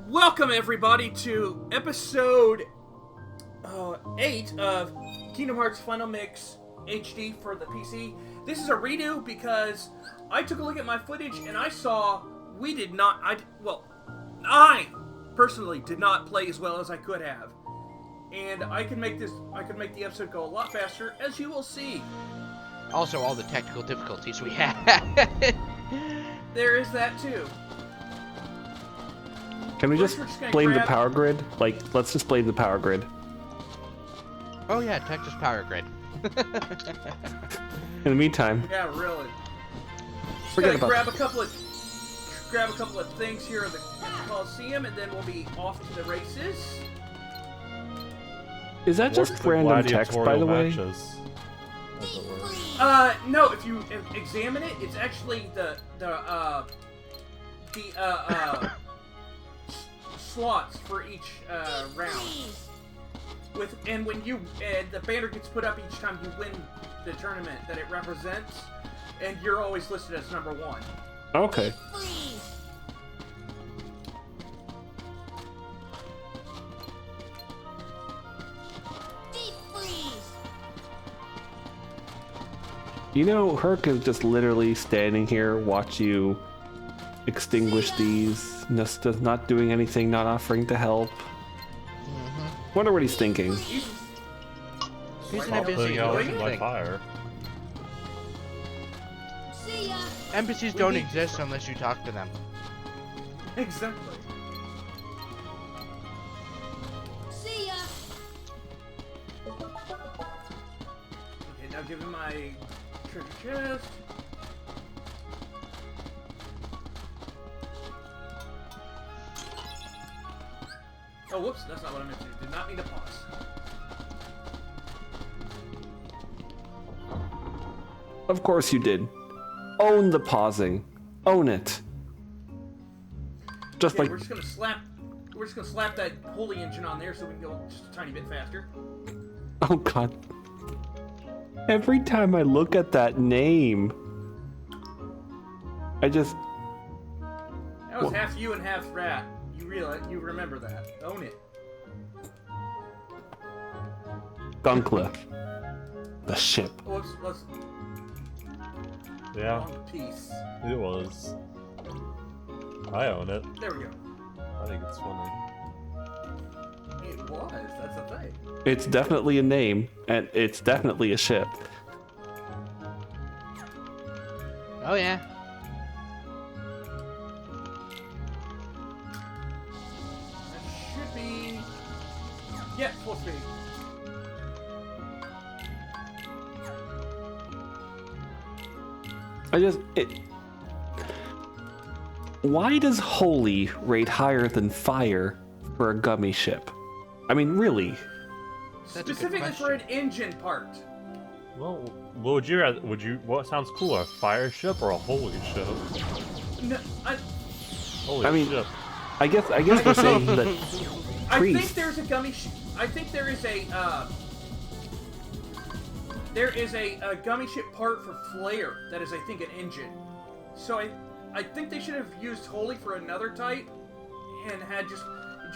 Welcome everybody to episode 8 of Kingdom Hearts Final Mix HD for the PC. This is a redo because I took a look at my footage and I saw I personally did not play as well as I could have. And I can make the episode go a lot faster, as you will see. Also, all the technical difficulties we had. There is that too. Can we just blame the power grid? Like, let's just blame the power grid. Oh yeah, Texas Power Grid. In the meantime, Yeah, really. Forget Just about gotta grab a couple of things here at the Coliseum, and then we'll be off to the races. is that just random text, by the way? No. If you examine it, it's actually the slots for each round. And when the banner gets put up each time you win the tournament that it represents, and you're always listed as number 1. Okay. You know, Herc is just literally standing here, watch you extinguish these, just not doing anything, not offering to help. Wonder what he's thinking. He's in a busy doing fire. NPCs don't exist unless you talk to them. Exactly. See ya. Okay, now give him my treasure chest. Oh, whoops, that's not what I meant to do. Did not mean to pause. Of course you did. Own the pausing. Own it. Just Okay, like... we're just gonna slap that holy engine on there so we can go just a tiny bit faster. Oh god. Every time I look at that name, I just... That was half you and half rat. You remember that. Own it. Gunkla. The ship. Let's Yeah, long piece. it was. I own it. There we go. I think it's funny. It was. That's the thing. It's definitely a name, and it's definitely a ship. Oh yeah. That should be. Yeah, full speed. Why does Holy rate higher than Fire for a gummy ship? I mean, really? That's a good Specifically for an engine part. Well, what would you rather? What sounds cooler, a fire ship or a holy ship? No, Holy I mean, ship. I guess we're saying that I think Priest. there's a gummy. I think there is a gummy ship part for Flare that is, I think, an engine. So I think they should have used Holy for another type and had just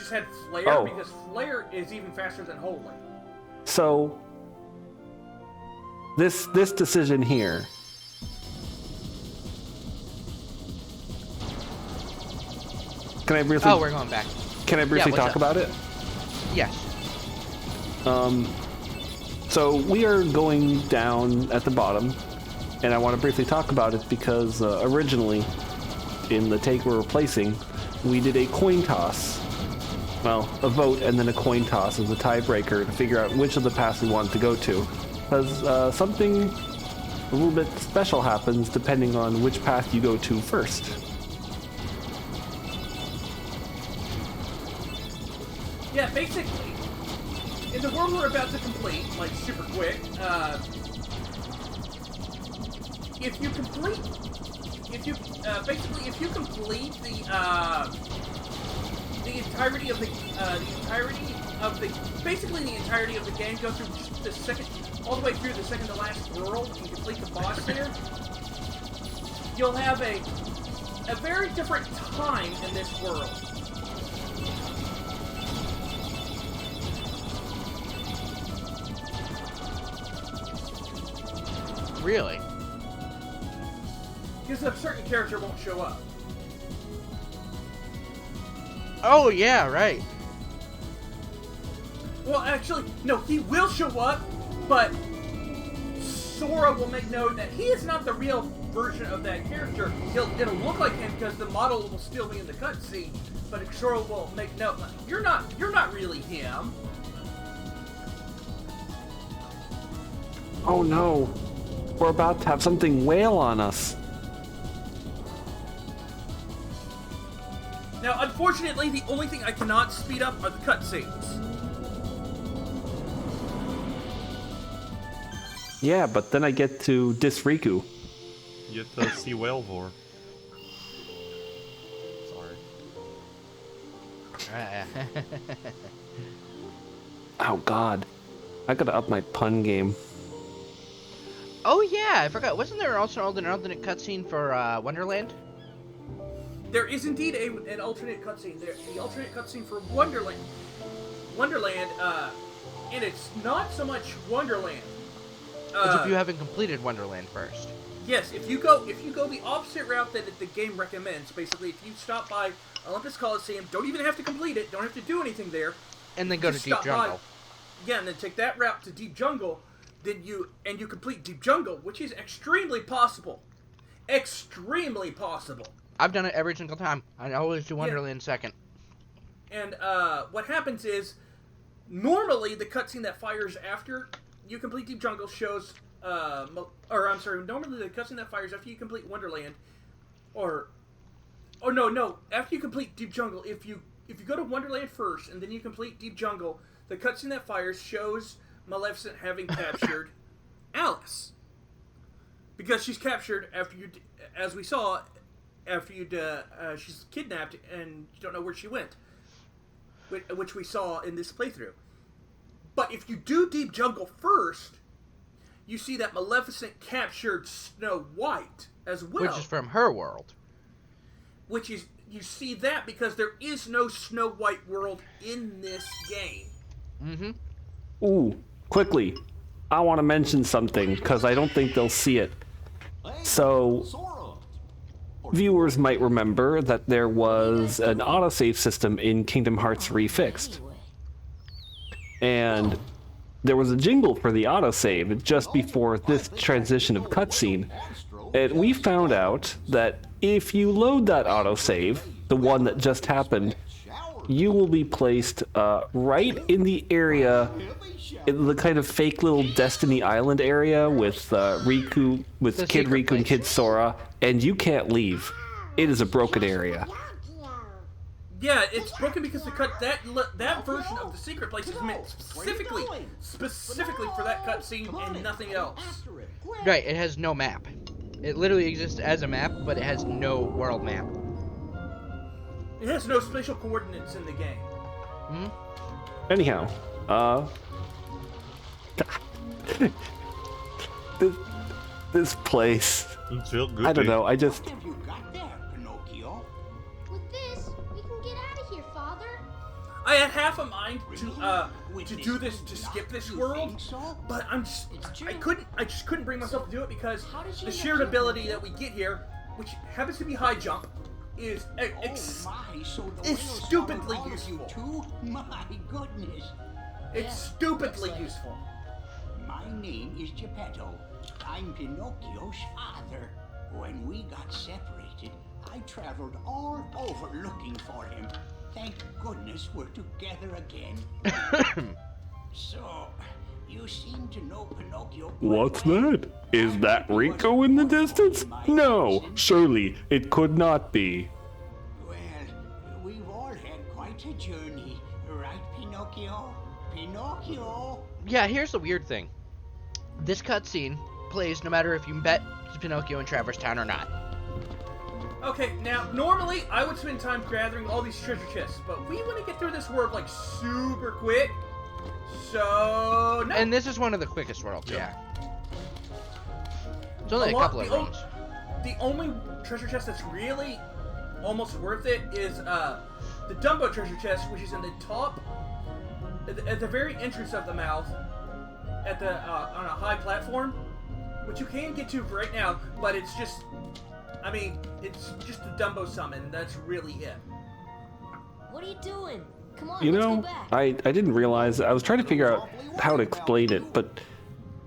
had Flare, Oh. because Flare is even faster than Holy. So this decision here. Can I briefly? Oh, we're going back. Can I briefly what's talk up? about it? Yes. So we are going down at the bottom, and I want to briefly talk about it because originally, in the take we're replacing, we did a coin toss. Well, a vote and then a coin toss as a tiebreaker to figure out which of the paths we wanted to go to. Because something a little bit special happens depending on which path you go to first. Yeah, basically, in the world we're about to complete, like super quick, if you complete the entirety of the entirety of the game, go through all the way through the second to last world and complete the boss there, you'll have a very different time in this world. Really? Because a certain character won't show up. Oh, yeah, right. Well, actually, no, he will show up, but Sora will make note that he is not the real version of that character. It'll look like him because the model will still be in the cutscene, but Sora will make note, you're not really him. Oh no, we're about to have something wail on us. Now, unfortunately, the only thing I cannot speed up are the cutscenes. Yeah, but then I get to diss Riku. You get to see Whalevore. Sorry. Oh god, I gotta up my pun game. Oh, yeah, I forgot. Wasn't there also an alternate cutscene for Wonderland? There is indeed an alternate cutscene. The alternate cutscene for Wonderland, and it's not so much Wonderland. As if you haven't completed Wonderland first. Yes, if you go the opposite route that the game recommends, basically, if you stop by Olympus Coliseum, don't even have to complete it, don't have to do anything there, And then go to just Deep stop Jungle. Yeah, and then take that route to Deep Jungle, then you complete Deep Jungle, which is extremely possible. Extremely possible. I've done it every single time. I always do Wonderland second. And what happens is, normally the cutscene that fires after you complete Deep Jungle shows, normally the cutscene that fires after you complete Wonderland, after you complete Deep Jungle, if you go to Wonderland first and then you complete Deep Jungle, the cutscene that fires shows Maleficent having captured Alice. Because she's captured she's kidnapped and you don't know where she went, which we saw in this playthrough. But if you do Deep Jungle first, you see that Maleficent captured Snow White as well. Which is from her world. You see that because there is no Snow White world in this game. Mm-hmm. Ooh, quickly, I want to mention something because I don't think they'll see it. So, viewers might remember that there was an autosave system in Kingdom Hearts Refixed. And there was a jingle for the autosave just before this transition of cutscene. And we found out that if you load that autosave, the one that just happened, you will be placed right in the area, in the kind of fake little Destiny Island area with Riku, with The Kid secret Riku and place. Kid Sora, and you can't leave. It is a broken area. Yeah, it's broken because that version of the secret place is meant specifically for that cutscene and nothing else. Right, it has no map. It literally exists as a map, but it has no world map. It has no spatial coordinates in the game. Anyhow, this place, It's real good. I don't know, I just, Have you got there, Pinocchio? With this, we can get out of here, Father. I had half a mind to do this, to skip this world, but I just couldn't bring myself to do it because the shared ability that we get here, which happens to be high jump, is stupidly useful. Too? My goodness. It's stupidly useful. My name is Geppetto. I'm Pinocchio's father. When we got separated, I traveled all over looking for him. Thank goodness we're together again. So, you seem to know Pinocchio quite what's well. that? Is that Rico in the distance? No, surely it could not be. Well, we've all had quite a journey, right, Pinocchio? Pinocchio? Yeah, here's the weird thing. This cutscene plays no matter if you bet Pinocchio in Traverse Town or not. Okay, now, normally I would spend time gathering all these treasure chests, but we want to get through this world, like, super quick. So, no. And this is one of the quickest worlds, yeah. It's only a couple of rooms. The only treasure chest that's really almost worth it is the Dumbo treasure chest, which is in the top, at the very entrance of the mouth, on a high platform. which you can get to right now, but it's just, I mean, it's just a Dumbo summon. That's really it. What are you doing? Come on, You let's know, go back. I didn't realize. I was trying to figure out how to explain it, but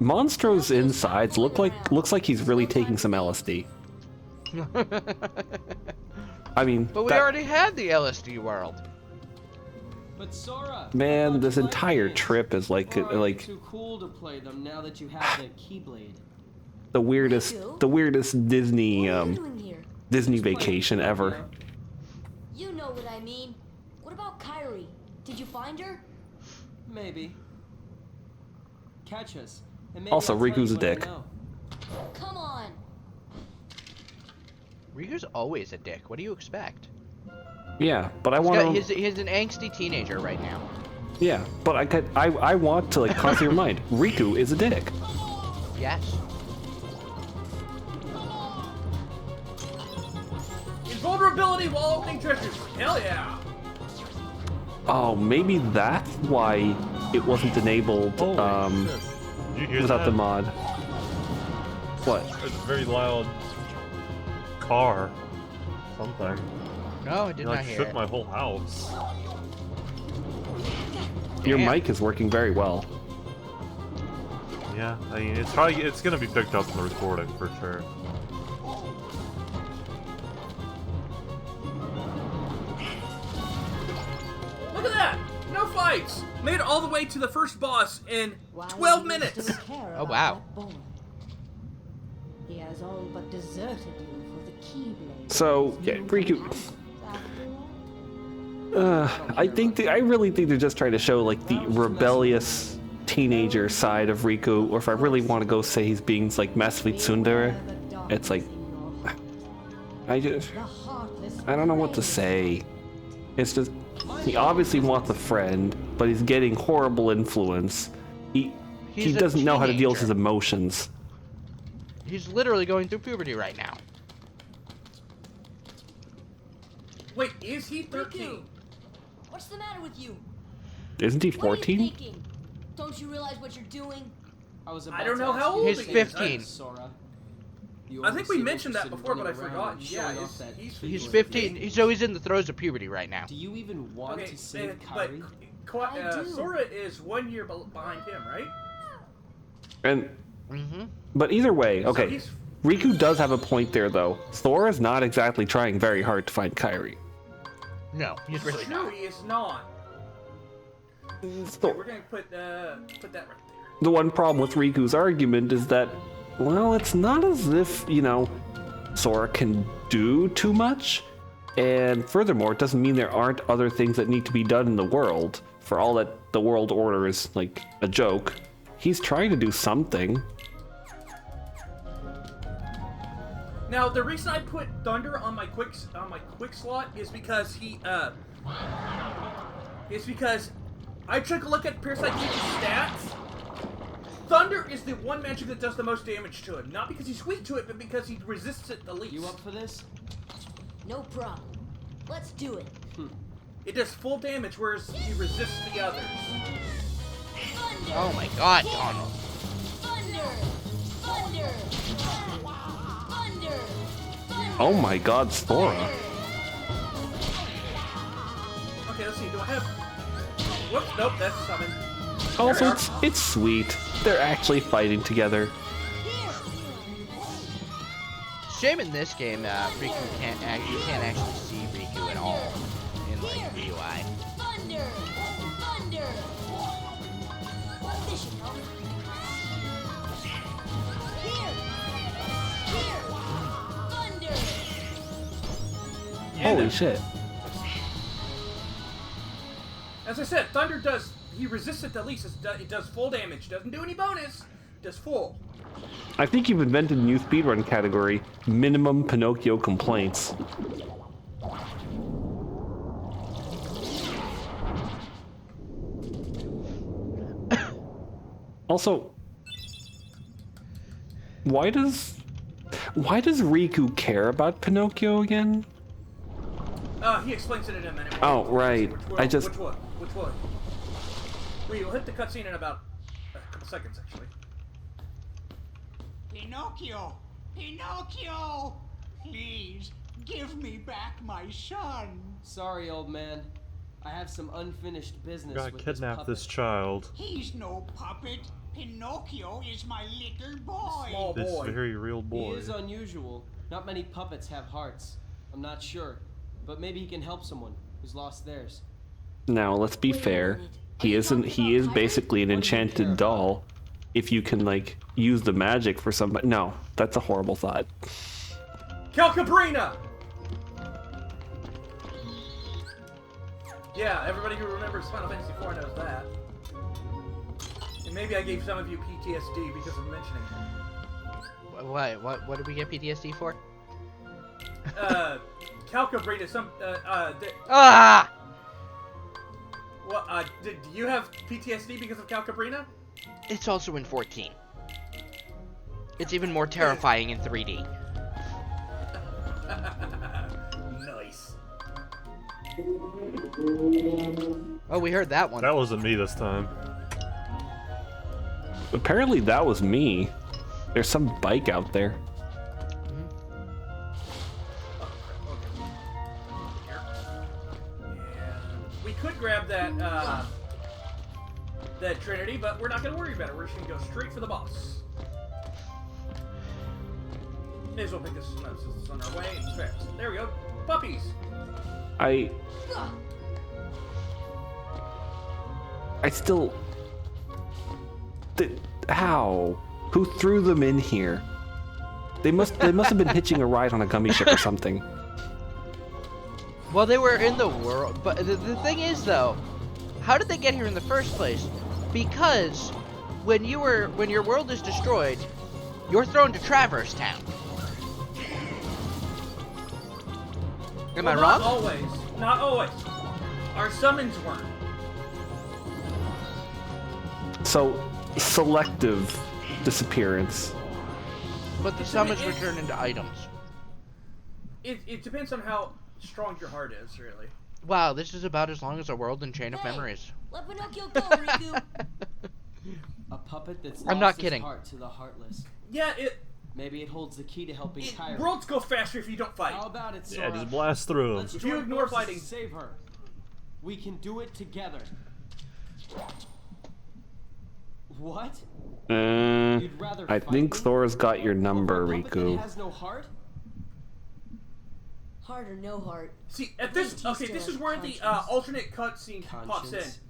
Monstro's insides looks like he's really taking some LSD. I mean, But we already had the LSD world. But Sora, man, this you like entire this? trip is like Or are you too cool to play them now that you have the Keyblade. the weirdest Disney What are you doing here? Disney vacation ever. You know what I mean. What about Kairi? Did you find her? Maybe. Catch us. And maybe Also, I'll tell Riku's you a what I dick. know. Come on. Riku's always a dick. What do you expect? Yeah, but I He's want got- to. he's an angsty teenager right now. Yeah, but I want to like constantly remind Riku is a dick. Yes. Invulnerability while opening treasures. Hell yeah. Oh, maybe that's why it wasn't enabled Holy shit. Did you hear without that? the mod. What? It's a very loud car. Something. No, I did It not like hear shook it. my whole house. Your Damn. mic is working very well. Yeah, I mean, it's gonna be picked up in the recording for sure. Look at that. No fights. Made it all the way to the first boss in Why 12 do you minutes. still care Oh, about wow. that boy? He has all but deserted you for the Keyblade. So, yeah, Riku. I really think they're just trying to show like the rebellious teenager side of Riku, or if I really want to go say he's being like messed with tsundere, it's like I don't know what to say. It's just he obviously wants a friend, but he's getting horrible influence. He He's a doesn't know how to deal with his teenager. emotions. He's literally going through puberty right now. Wait, is he 13? What's the matter with you? Isn't he What are you 14? thinking? Don't you realize what you're doing? I was I about don't to know ask how you old the He's he is. same 15. thing, Sora. You I think always we seem mentioned that interested in before, but I running around forgot. and Yeah, showing off that he's He's Keyblade. 15, so he's in the throes of puberty right now. Do you even want Okay, to save but Kairi? I do. Sora is 1 year behind him, right? And Mm-hmm. but either way, okay. he's- Riku does have a point there, though. Thor is not exactly trying very hard to find Kairi. No, he's really True, not. he is not. Thor- Okay, we're gonna put that right there. The one problem with Riku's argument is that, well, it's not as if, Sora can do too much. And furthermore, it doesn't mean there aren't other things that need to be done in the world. For all that the world order is, like, a joke, he's trying to do something. Now, the reason I put Thunder on my quick slot is because I took a look at Parasite Cage's stats. Thunder is the one magic that does the most damage to him. Not because he's weak to it, but because he resists it the least. You up for this? No problem. Let's do it. It does full damage, whereas he resists the others. Thunder! Oh my god, Donald. Thunder! Thunder! Thunder! Thunder! Oh my god, Sora. Okay, let's see. Do I have... Whoops, nope, that's summon. Also, it's sweet. They're actually fighting together. Shame in this game, Riku can't you can't actually see Riku at all in like the UI. Thunder! Thunder! This should help. Here! Here! Thunder! Holy shit. As I said, Thunder does... He resists it the least. It does full damage. Doesn't do any bonus. Does full. I think you've invented a new speedrun category, minimum Pinocchio complaints. Also, why does Riku care about Pinocchio again? He explains it in a minute. Oh, right. Which one? Which one? We'll hit the cutscene in about a couple seconds, actually. Pinocchio! Pinocchio! Please, give me back my son. Sorry, old man. I have some unfinished business Gotta with kidnap this this child. He's no puppet. Pinocchio is my little boy. Small This boy. very real He boy. is unusual. Not many puppets have hearts. I'm not sure, but maybe he can help someone who's lost theirs. Now, let's be fair. He is basically an enchanted doll. If you can, like, use the magic for somebody. No, that's a horrible thought. Calcabrina! Yeah, everybody who remembers Final Fantasy IV knows that. And maybe I gave some of you PTSD because of mentioning it. What did we get PTSD for? Calcabrina, Ah! What, do you have PTSD because of Calcabrina? It's also in 14. It's even more terrifying in 3D. Nice. Oh, we heard that one. That wasn't me this time. Apparently that was me. There's some bike out there. We could grab that, that Trinity, but we're not going to worry about it. We're just going to go straight for the boss. May as well pick this up since it's on our way. It's fast. There we go. Puppies. I still... How? Who threw them in here? They must have been hitching a ride on a gummy ship or something. Well, they were in the world, but the thing is, though, how did they get here in the first place? Because when your world is destroyed, you're thrown to Traverse Town. Am I wrong? Not always. Not always. Our summons weren't. So, selective disappearance. But the summons return into items. It depends on how strong your heart is, really. Wow, this is about as long as a world and chain of memories. Let Pinocchio go, Riku. A puppet that's I'm lost not his kidding. heart to the heartless. Yeah, Maybe it holds the key to helping Kyra. worlds go faster if you don't fight. How about it, Yeah, Sora? just blast through him. Let's If you join ignore forces fighting- to save her. We can do it together. What? You'd rather I fight think me? Thor's got your number, Over a puppet that Riku. has no heart? Heart or no heart. See, at this, okay, this is where the alternate cutscene pops in. Conscience.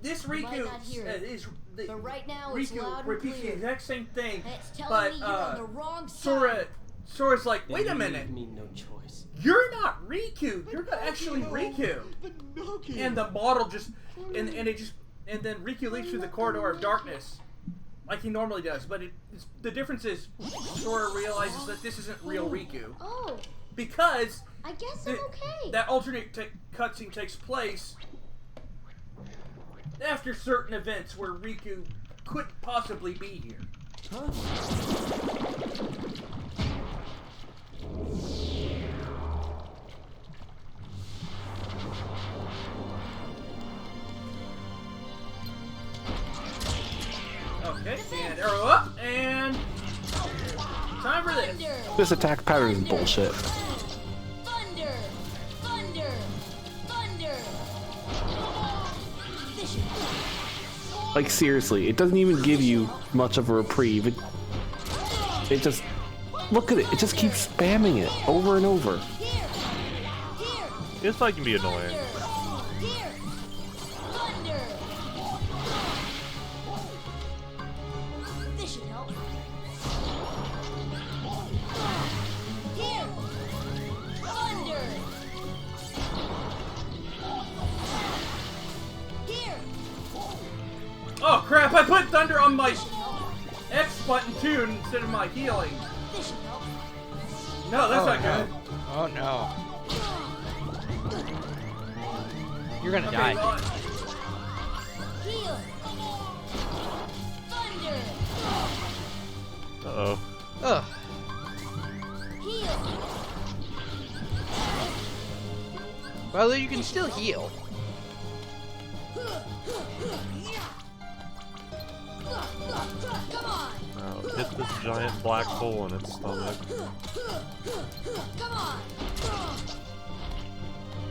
This You might Riku not hear it, is the but right now it's Riku loud and repeats the clear. exact same thing, And it's telling but me you're on the wrong Sora, side. Sora's like, Then wait a you minute, leave me no choice. you're not Riku, you're not actually Riku. And the model just, and then Riku leaps through the corridor of darkness, like he normally does. But the difference is, Sora realizes that this isn't real Riku Oh, because I guess I'm okay. that alternate cutscene takes place after certain events where Riku couldn't possibly be here. Okay, and arrow up, and time for this. Thunder! This attack pattern is bullshit. Thunder! Thunder! Thunder! This should Like, seriously, it doesn't even give you much of a reprieve. It just... Look at it. It just keeps spamming it over and over. Here! Here! This fight can be annoying. Here! Thunder! This should help. Here! Thunder! Here! Oh crap, I put thunder on my X button too instead of my healing. This should help. No, that's not good. Oh no. You're gonna Okay, die. well, Heal! Thunder! Uh-oh. Ugh. Heal! Well, you can still heal. Come on! Oh, hit this giant black hole in its stomach.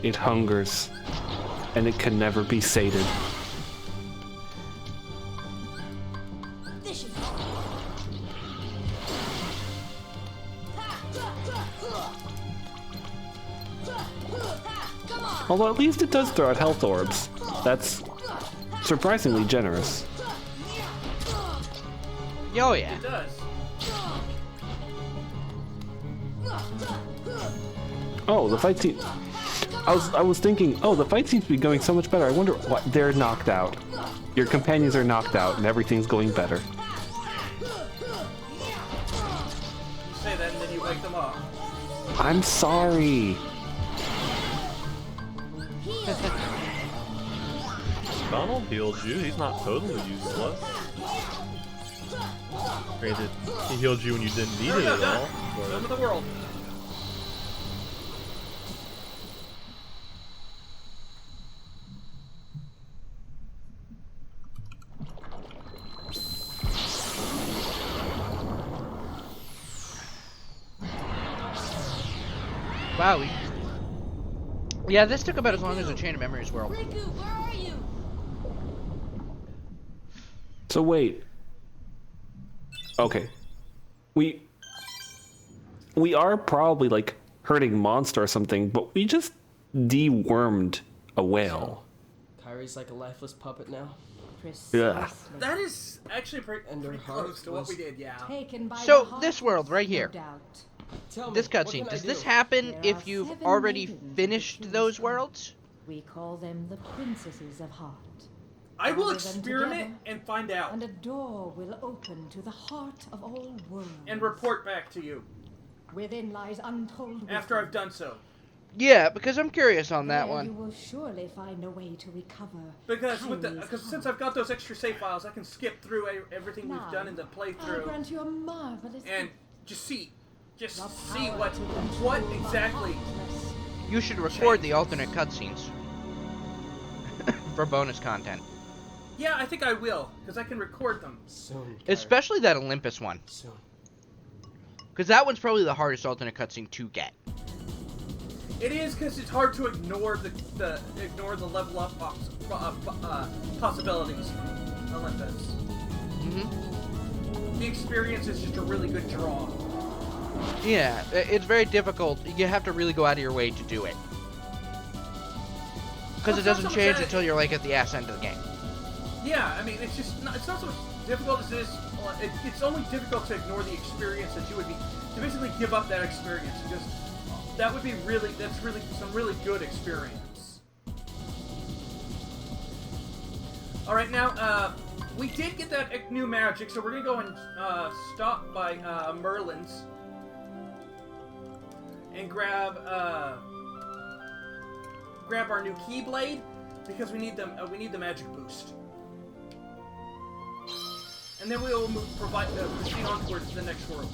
It hungers, and it can never be sated. Although at least it does throw out health orbs. That's surprisingly generous. Oh yeah. It does. Oh, the fight scene. I was thinking, oh, the fight seems to be going so much better. I wonder what they're knocked out. Your companions are knocked out, and everything's going better. You say that and then you wake them up. I'm sorry. Donald healed you. He's not totally useless. Granted, he healed you when you didn't need it at all. Done with the world. Wow. Yeah, this took about as long as a Chain of Memories world. Riku, where are you? So wait. Okay. We are probably like hurting monster or something, but we just dewormed a whale. Kyrie's like a lifeless puppet now. Yeah. That is actually pretty And her close heart to what was we did, yeah. Taken by So, the heart, this world right here. no doubt. Tell me, This what cutscene, can I does do? this happen There if are you've 7 already maidens of finished the those king's worlds? We call them the princesses of heart. I will Gather them experiment together, and find out And a door will open to the heart of all worlds. and report back to you Within lies untold after wisdom. I've done so. Yeah, because I'm curious on that There You one. will surely find a way to recover. Because since I've got those extra save files, I can skip through everything Now, we've done in the I'll playthrough grant you a marvelous and gift. just see The see power what to control what the exactly. heartless. You should record the alternate cutscenes for bonus content. Yeah, I think I will because I can record them. Soon, Kyrie. Especially that Olympus one. Soon. Because that one's probably the hardest alternate cutscene to get. It is because it's hard to ignore the level up possibilities from Olympus. Mm-hmm. The experience is just a really good draw. Yeah, it's very difficult. You have to really go out of your way to do it. Because it Well, it's not doesn't so much change that- until you're like at the ass end of the game. Yeah, I mean, it's not so much difficult as it is. It's only difficult to ignore the experience that you would be to basically give up that experience because that would be that's really some really good experience. All right, now we did get that new magic, so we're gonna go and stop by Merlin's and grab our new Keyblade because we need them. We need the magic boost. And then we will proceed on towards the next world.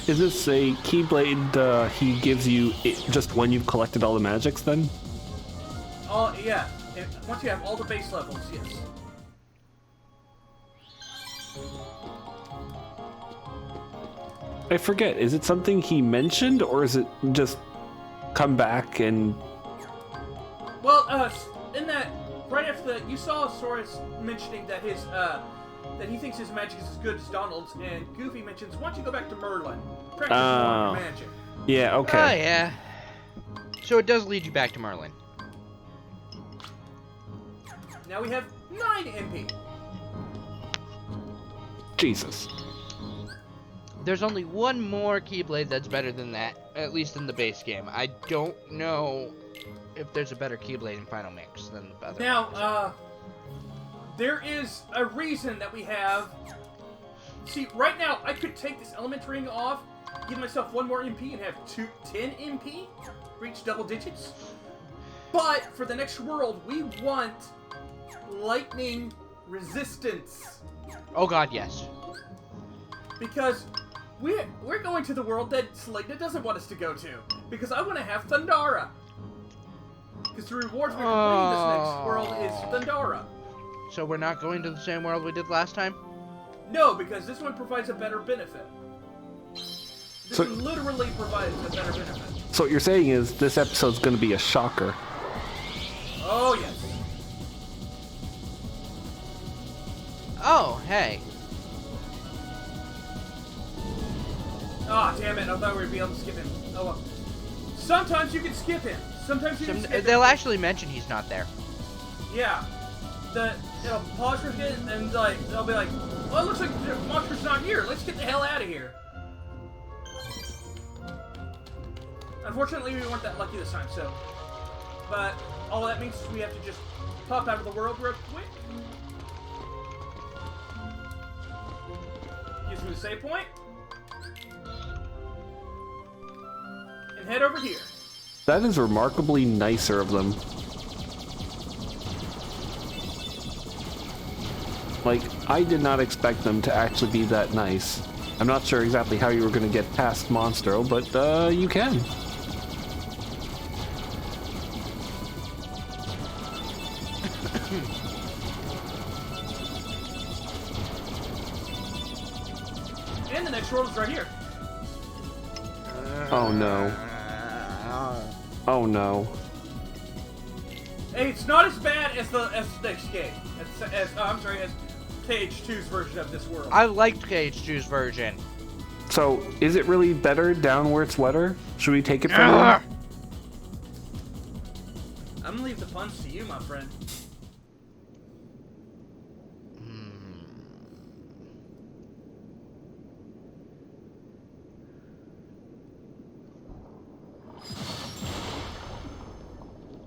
Is this a Keyblade he gives you just when you've collected all the magics then? Oh, yeah. Once you have all the base levels, yes. I forget, is it something he mentioned or is it just come back and... Well, in that, right after that, you saw Sora's mentioning that that he thinks his magic is as good as Donald's, and Goofy mentions, why don't you go back to Merlin? Practice more magic. Yeah, okay. Oh, yeah. So it does lead you back to Merlin. Now we have 9 MP. Jesus. There's only one more Keyblade that's better than that, at least in the base game. I don't know if there's a better Keyblade in Final Mix than the other. Now, there is a reason that we have... See, right now, I could take this element ring off, give myself 1 more MP, and have 10 MP, reach double digits. But, for the next world, we want lightning resistance. Oh god, yes. Because we're going to the world that Selena doesn't want us to go to. Because I want to have Thundara. Because the reward for completing this next world is Thundara. So we're not going to the same world we did last time? No, because this one provides a better benefit. This one literally provides a better benefit. So what you're saying is this episode's going to be a shocker. Oh, yes. Oh, hey. Ah, damn it. I thought we would be able to skip him. Oh, well. Sometimes you can skip him. Sometimes you can skip him. They'll actually mention he's not there. Yeah. It'll pause for a bit, and they'll be like, well, it looks like the monster's not here. Let's get the hell out of here. Unfortunately, we weren't that lucky this time, so... But all that means is we have to just pop out of the world real quick. Use the save point. And head over here. That is remarkably nicer of them. Like, I did not expect them to actually be that nice. I'm not sure exactly how you were going to get past Monstro, but you can. And the next world is right here. Oh no. Oh no. Hey, it's not as bad as the next game. As KH2's version of this world. I liked KH2's version. So, is it really better down where it's wetter? Should we take it from them? I'm gonna leave the puns to you, my friend.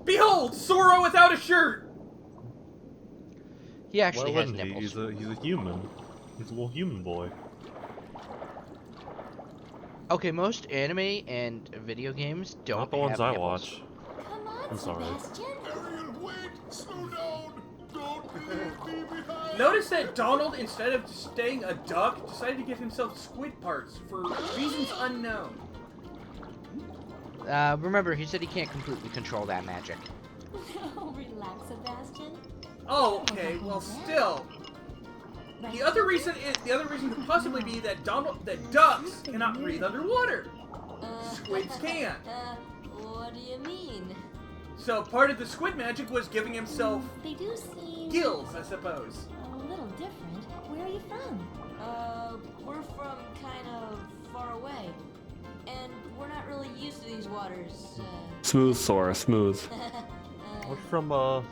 Behold, Sora without a shirt! He actually Why has wouldn't he? nipples. He's a human. He's a little human boy. Okay, most anime and video games don't Not the have ones I nipples. watch. Come on, I'm sorry. Sebastian. Ariel, wait! Slow down! Don't leave me behind! Notice that Donald, instead of staying a duck, decided to give himself squid parts for reasons unknown. Remember, he said he can't completely control that magic. Oh, relax, Sebastian. Oh, okay, well still. The other reason could possibly be that ducks cannot breathe underwater. Squids can. What do you mean? So part of the squid magic was giving himself They do seem gills, I suppose. a little different. Where are you from? We're from kind of far away. And we're not really used to these waters. Smooth, Sora, smooth. We're from No,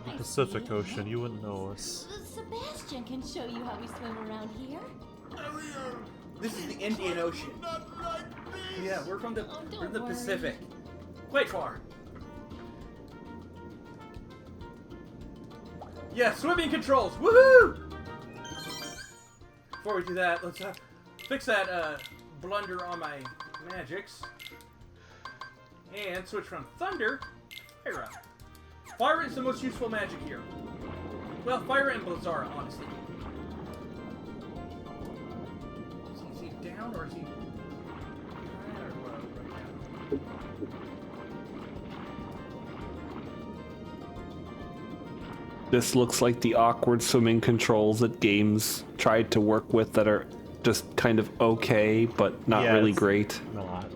the I Pacific see. Ocean. You wouldn't know us. Sebastian can show you how we swim around here. Ariel! This is the Indian Ocean. Not like this! Yeah, we're from the don't worry. Pacific. Quite far. Yeah, swimming controls. Woohoo! Before we do that, let's fix that blunder on my magics. And switch from Thunder to Fire. Fire is the most useful magic here. Well, Fire and Blizzara, honestly. Is he down or is he... This looks like the awkward swimming controls that games tried to work with that are just kind of okay, but not Yeah, really it's great. Not.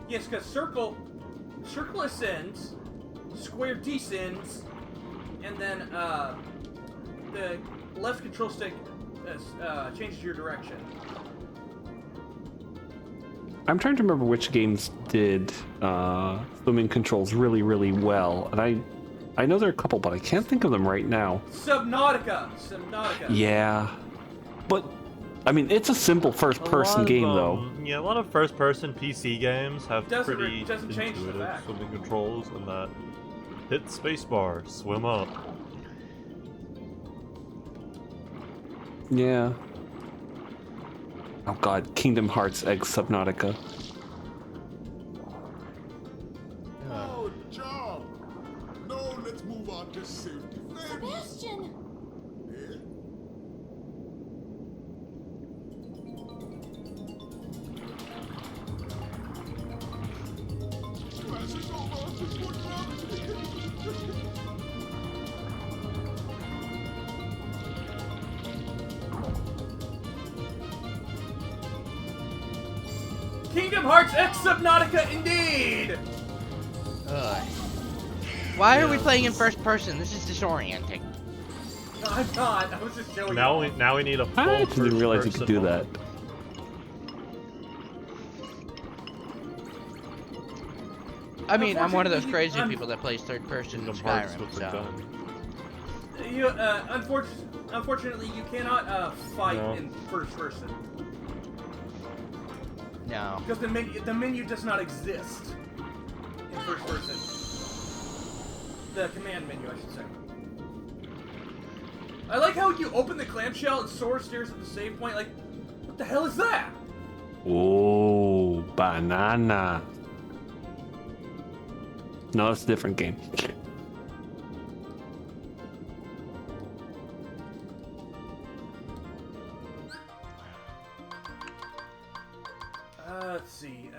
Yes, because circle ascends, square descends, and then the left control stick changes your direction. I'm trying to remember which games did swimming controls really, really well, and I know there are a couple, but I can't think of them right now. Subnautica. Yeah, but I mean it's a simple first-person game though. Yeah, a lot of first-person PC games have Doesn't pretty change the intuitive fact. swimming controls, and that hit spacebar, swim up. Yeah. Oh god, Kingdom Hearts Egg Subnautica. Oh, job! No, let's move on to safety. Sebastian! Eh? Class is over. Good luck. Kingdom Hearts X Subnautica, indeed! Why are we playing in first person? This is disorienting. No, I'm not. I was just showing Now you. we need a full I actually didn't realize you could do first-person that. I mean, I'm one of those Unfortunately, crazy people that plays third person in Kingdom Hearts Skyrim, with the so. gun. You, unfortunately, you cannot fight No. in first person No. because the menu does not exist in first person. The command menu, I should say. I like how you open the clamshell and Sora stares at the save point like, what the hell is that? Oh, banana. No, it's a different game. Let's see.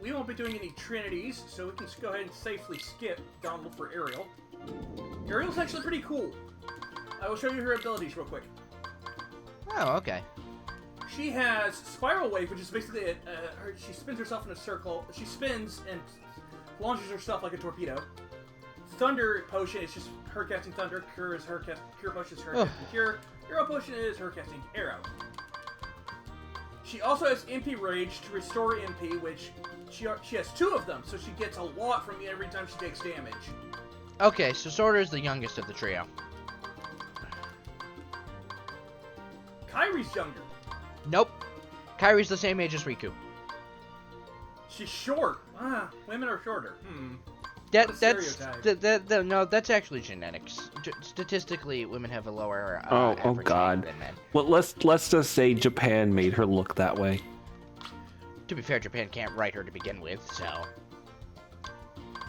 We won't be doing any trinities, so we can just go ahead and safely skip Donald for Ariel. Ariel's actually pretty cool. I will show you her abilities real quick. Oh, okay. She has Spiral Wave, which is basically she spins herself in a circle. She spins and launches herself like a torpedo. Thunder Potion is just her casting Thunder. Cure Potion is her casting Cure. Arrow Potion is her casting Arrow. She also has MP Rage to restore MP, which she has 2 of them, so she gets a lot from me every time she takes damage. Okay, so Sora is the youngest of the trio. Kyrie's younger. Nope. Kyrie's the same age as Riku. She's short. Women are shorter. That's stereotype. no, that's actually genetics. Statistically, women have a lower Oh average God. height than men. Well, let's just say Japan made her look that way. To be fair, Japan can't write her to begin with, so.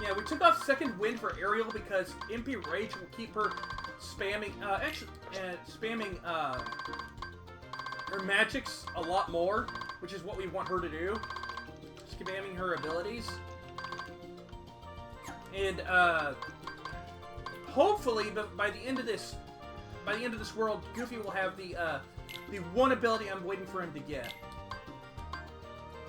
Yeah, we took off second wind for Ariel because MP Rage will keep her spamming, spamming her magics a lot more, which is what we want her to do. Spamming her abilities. And, hopefully, by the end of this world, Goofy will have the one ability I'm waiting for him to get.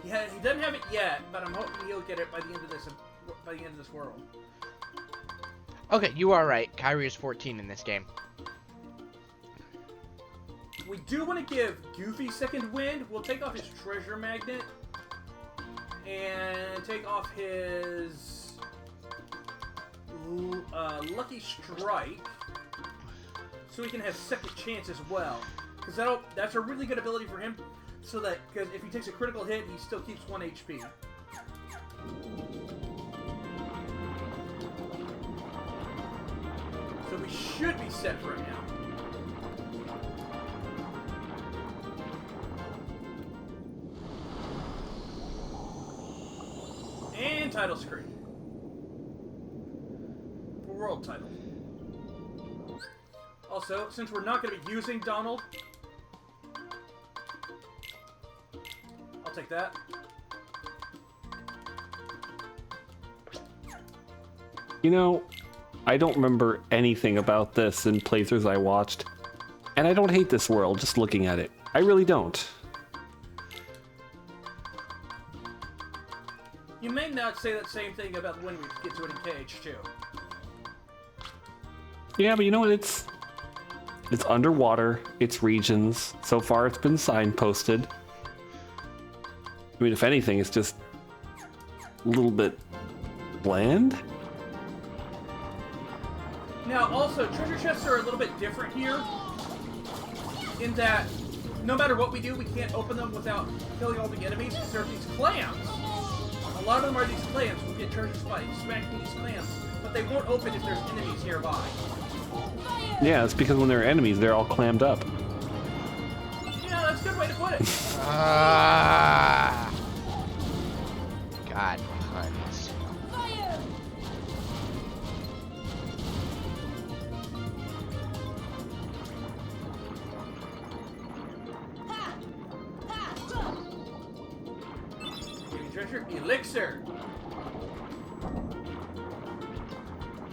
He doesn't have it yet, but I'm hoping he'll get it by the end of this world. Okay, you are right. Kyrie is 14 in this game. We do want to give Goofy second wind. We'll take off his treasure magnet and take off his lucky strike, so he can have second chance as well. Because that's a really good ability for him. So that because if he takes a critical hit, he still keeps 1 HP. So we should be set for it now. And title screen. For world title. Also, since we're not going to be using Donald, I'll take that. You know, I don't remember anything about this in playthroughs I watched, and I don't hate this world just looking at it. I really don't. You may not say that same thing about when we get to it in KH2. Yeah, but you know what? It's underwater. It's regions. So far, it's been signposted. I mean, if anything, it's just a little bit bland. Now, also, treasure chests are a little bit different here, in that no matter what we do, we can't open them without killing all the enemies, because there are these clams. A lot of them are these clams. We'll get treasures by smacking these clams, but they won't open if there's enemies nearby. Yeah, it's because when they're enemies, they're all clammed up. Yeah, that's a good way to put it. God, hearts. Hidden treasure, elixir.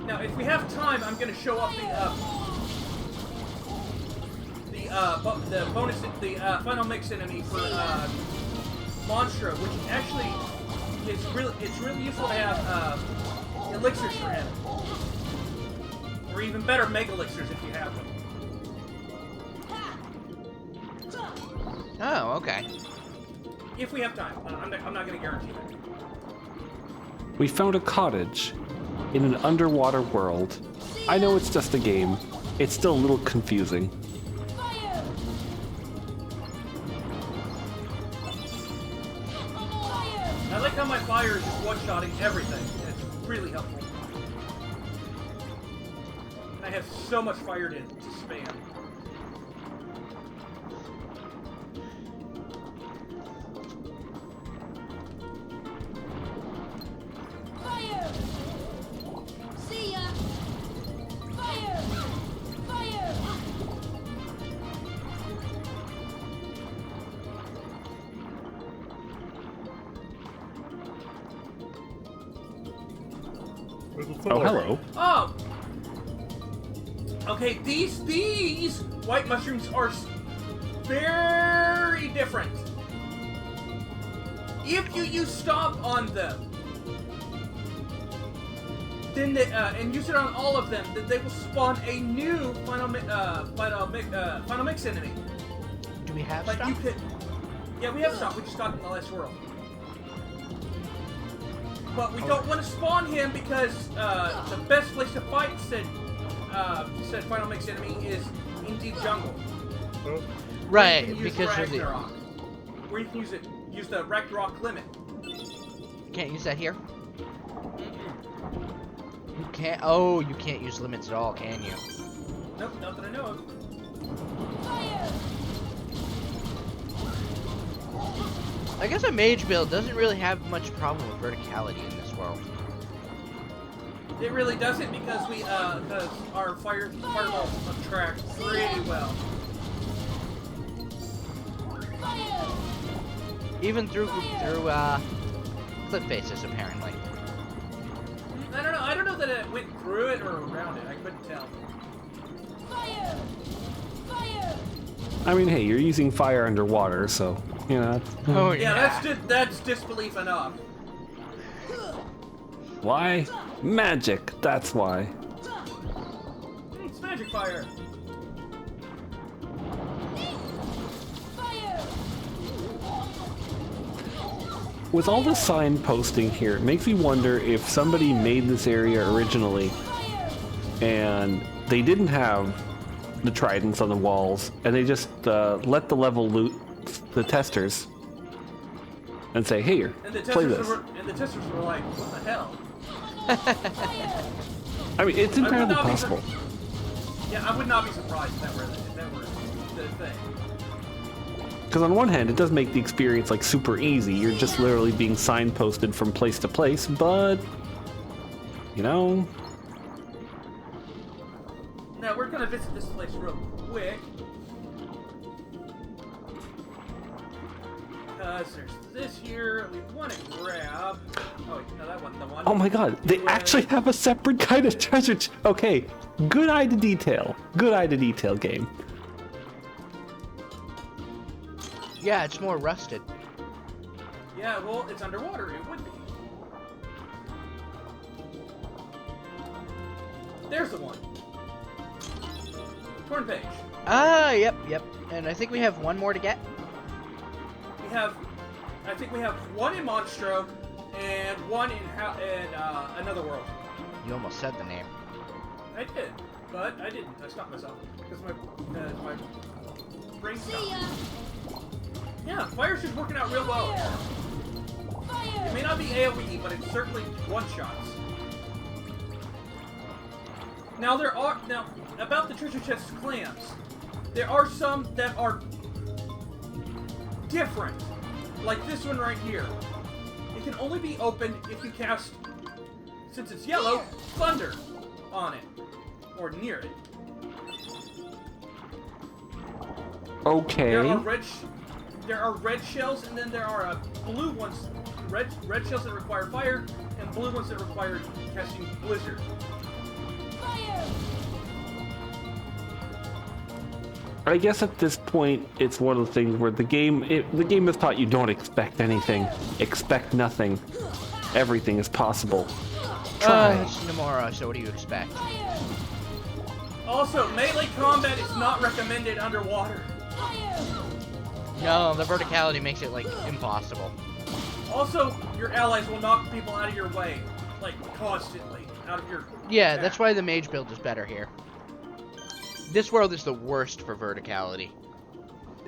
Now, if we have time, I'm going to show off the bonus, the final mix enemy for Monstro, which actually it's really useful to have elixirs for him. Or even better, mega elixirs if you have them. Oh, okay. If we have time. I'm not going to guarantee that. We found a cottage in an underwater world. I know it's just a game. It's still a little confusing. I like how my fire is just one-shotting everything. It's really helpful. I have so much fire to spam. Fire! See ya! Fire! Fire! Oh, hello. Oh! Okay, these white mushrooms are very different. If you use stomp on them, then they, and use it on all of them, then they will spawn a new final mix enemy. Do we have Like stuff? you could, yeah, we have stomp. We just got it in the last world. But we don't want to spawn him because the best place to fight said final mix enemy is indeed jungle. Right, Where you can use because of the... Ragnarok. Where you can use the Ragnarok limit. Can't use that here? You can't... Oh, you can't use limits at all, can you? Nope, not that I know of. I guess a mage build doesn't really have much problem with verticality in this world. It really doesn't because because our fireballs attract pretty well. Even through cliff faces, apparently. I don't know that it went through it or around it. I couldn't tell. Fire! Fire! I mean, hey, you're using fire underwater, so, you know. Oh, Yeah, that's disbelief enough. Why? Magic, that's why. It's magic fire. Fire! With all the signposting here, it makes me wonder if somebody made this area originally and they didn't have the tridents on the walls and they just let the level loot the testers and say, here, And the play testers this. were like, what the hell? I mean, it's I would entirely not be possible. Yeah, I would not be surprised if that were the thing. Because on one hand, it does make the experience like super easy. You're just literally being signposted from place to place, but you know. Now we're gonna visit this place real quick. Because there's this here we want to grab. Oh, wait, no, that wasn't the one. Oh my god, they actually have a separate kind of treasure. Okay, good eye to detail. Good eye to detail game. Yeah, it's more rusted. Yeah, well, it's underwater. It would be. There's the one. Torn page. Ah, yep. And I think we have one more to get. I think we have one in Monstro and one in another world. You almost said the name. I did, but I didn't. I stopped myself because my brain stopped. See ya! Yeah, fire's just working out real well. Fire! It may not be AoE, but it's certainly one-shots. Now about the treasure chest clams, there are some that are different. Like this one right here. It can only be opened if you cast, since it's yellow, thunder on it. Or near it. Okay. There are red shells, and then there are blue ones. Red shells that require fire, and blue ones that require casting blizzard. Fire! I guess at this point, it's one of the things where the game has taught you don't expect anything, expect nothing. Everything is possible. Try. It's Nomura, so what do you expect? Also, melee combat is not recommended underwater. No, the verticality makes it, like, impossible. Also, your allies will knock people out of your way, like, constantly, out of your Yeah, attack. that's why the mage build is better here. This world is the worst for verticality.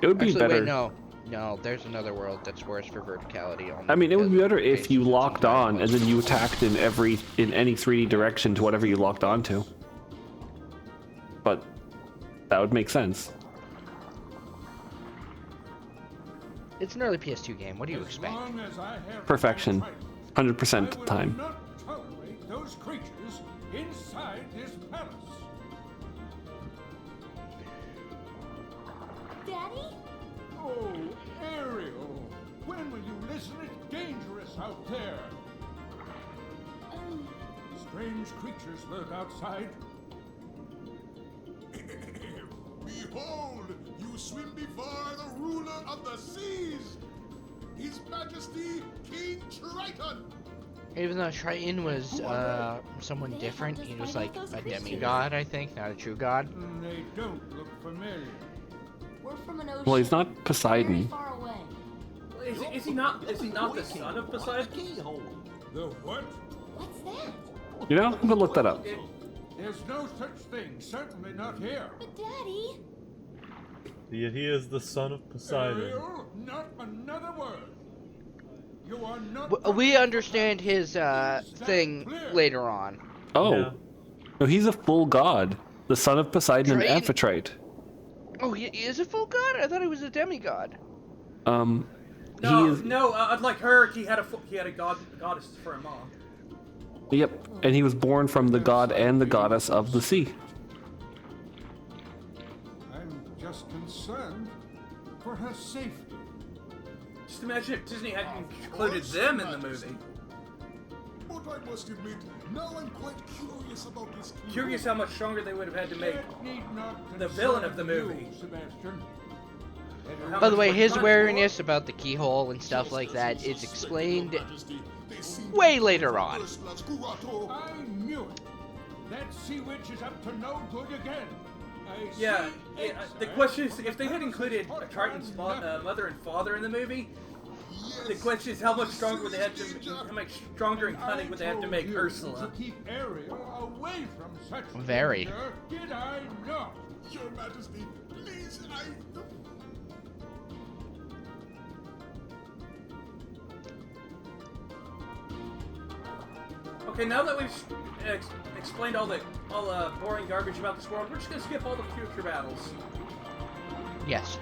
It would be Actually, better. wait, no, there's another world that's worse for verticality. I mean, it would be better if you locked on and then you attacked in any 3D direction to whatever you locked onto. But that would make sense. It's an early PS2 game. What do you expect? Long as I have Perfection, my rights, 100% of the I will time. not tolerate those creatures inside this palace. Daddy? Oh, Ariel, when will you listen? It's dangerous out there. Strange creatures lurk outside. Behold, you swim before the ruler of the seas, His Majesty King Triton. Even though Triton was someone different, he was like a demigod, I think, not a true god. They don't look familiar. We're from an ocean Well, he's not very Poseidon. far away. Is he not the son of Poseidon? The what? What's that? You know, I'm gonna look that up. There's no such thing. Certainly not here. But Daddy, He is the son of Poseidon. Ariel, not another word. You are not. We understand his thing later on. Oh, Yeah. no, he's a full god, the son of Poseidon and Triton- Amphitrite. Oh, he is a full god? I thought he was a demigod. No, he is. no. Unlike her, he had a goddess for a mom. Yep, and he was born from the god and the goddess of the sea. I'm just concerned for her safety. Just imagine if Disney hadn't included them in the movie. But I must admit, now I'm quite curious about this. Curious how much stronger they would have had to make. That need not the villain of the concern movie. you, Sebastian. How By the much way, more his time- wariness about the keyhole and stuff like that is explained way later on. I knew it. That sea witch is up to no good again. I Yeah, see the question is, if they had included Triton's mother and father in the movie, the question is how much stronger would they have to, how much stronger and cunning would they have to make Ursula? To keep Ariel away from such Very. danger, did I not? Your Majesty, please, Okay, now that we've explained all the boring garbage about this world, we're just gonna skip all the future battles. Yes.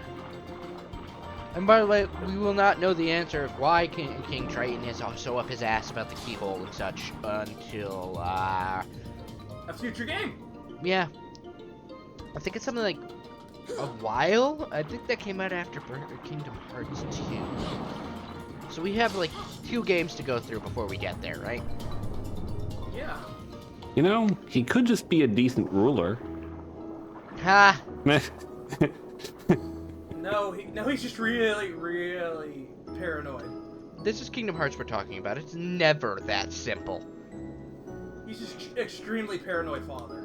And by the way, we will not know the answer of why King Triton is so up his ass about the keyhole and such until, A future game. yeah. I think it's something like a while. I think that came out after Kingdom Hearts 2. So we have like 2 games to go through before we get there, right? Yeah. You know, he could just be a decent ruler. Ha! No, he's just really, really paranoid. This is Kingdom Hearts we're talking about. It's never that simple. He's just extremely paranoid father.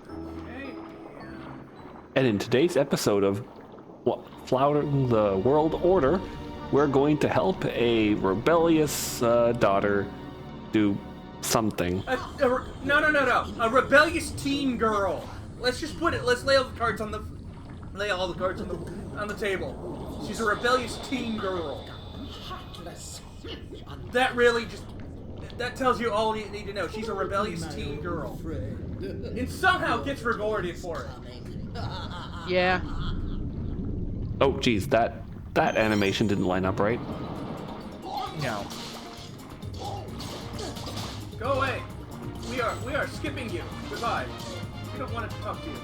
Okay. And in today's episode of Flouting the World Order, we're going to help a rebellious daughter do something. No. A rebellious teen girl. Let's just put it. Let's lay all the cards on the table. She's a rebellious teen girl. That really that tells you all you need to know. She's a rebellious teen girl, and somehow gets rewarded for it. Yeah. Oh, geez, that animation didn't line up right. No. Go away. We are skipping you. Goodbye. don't want to talk to you.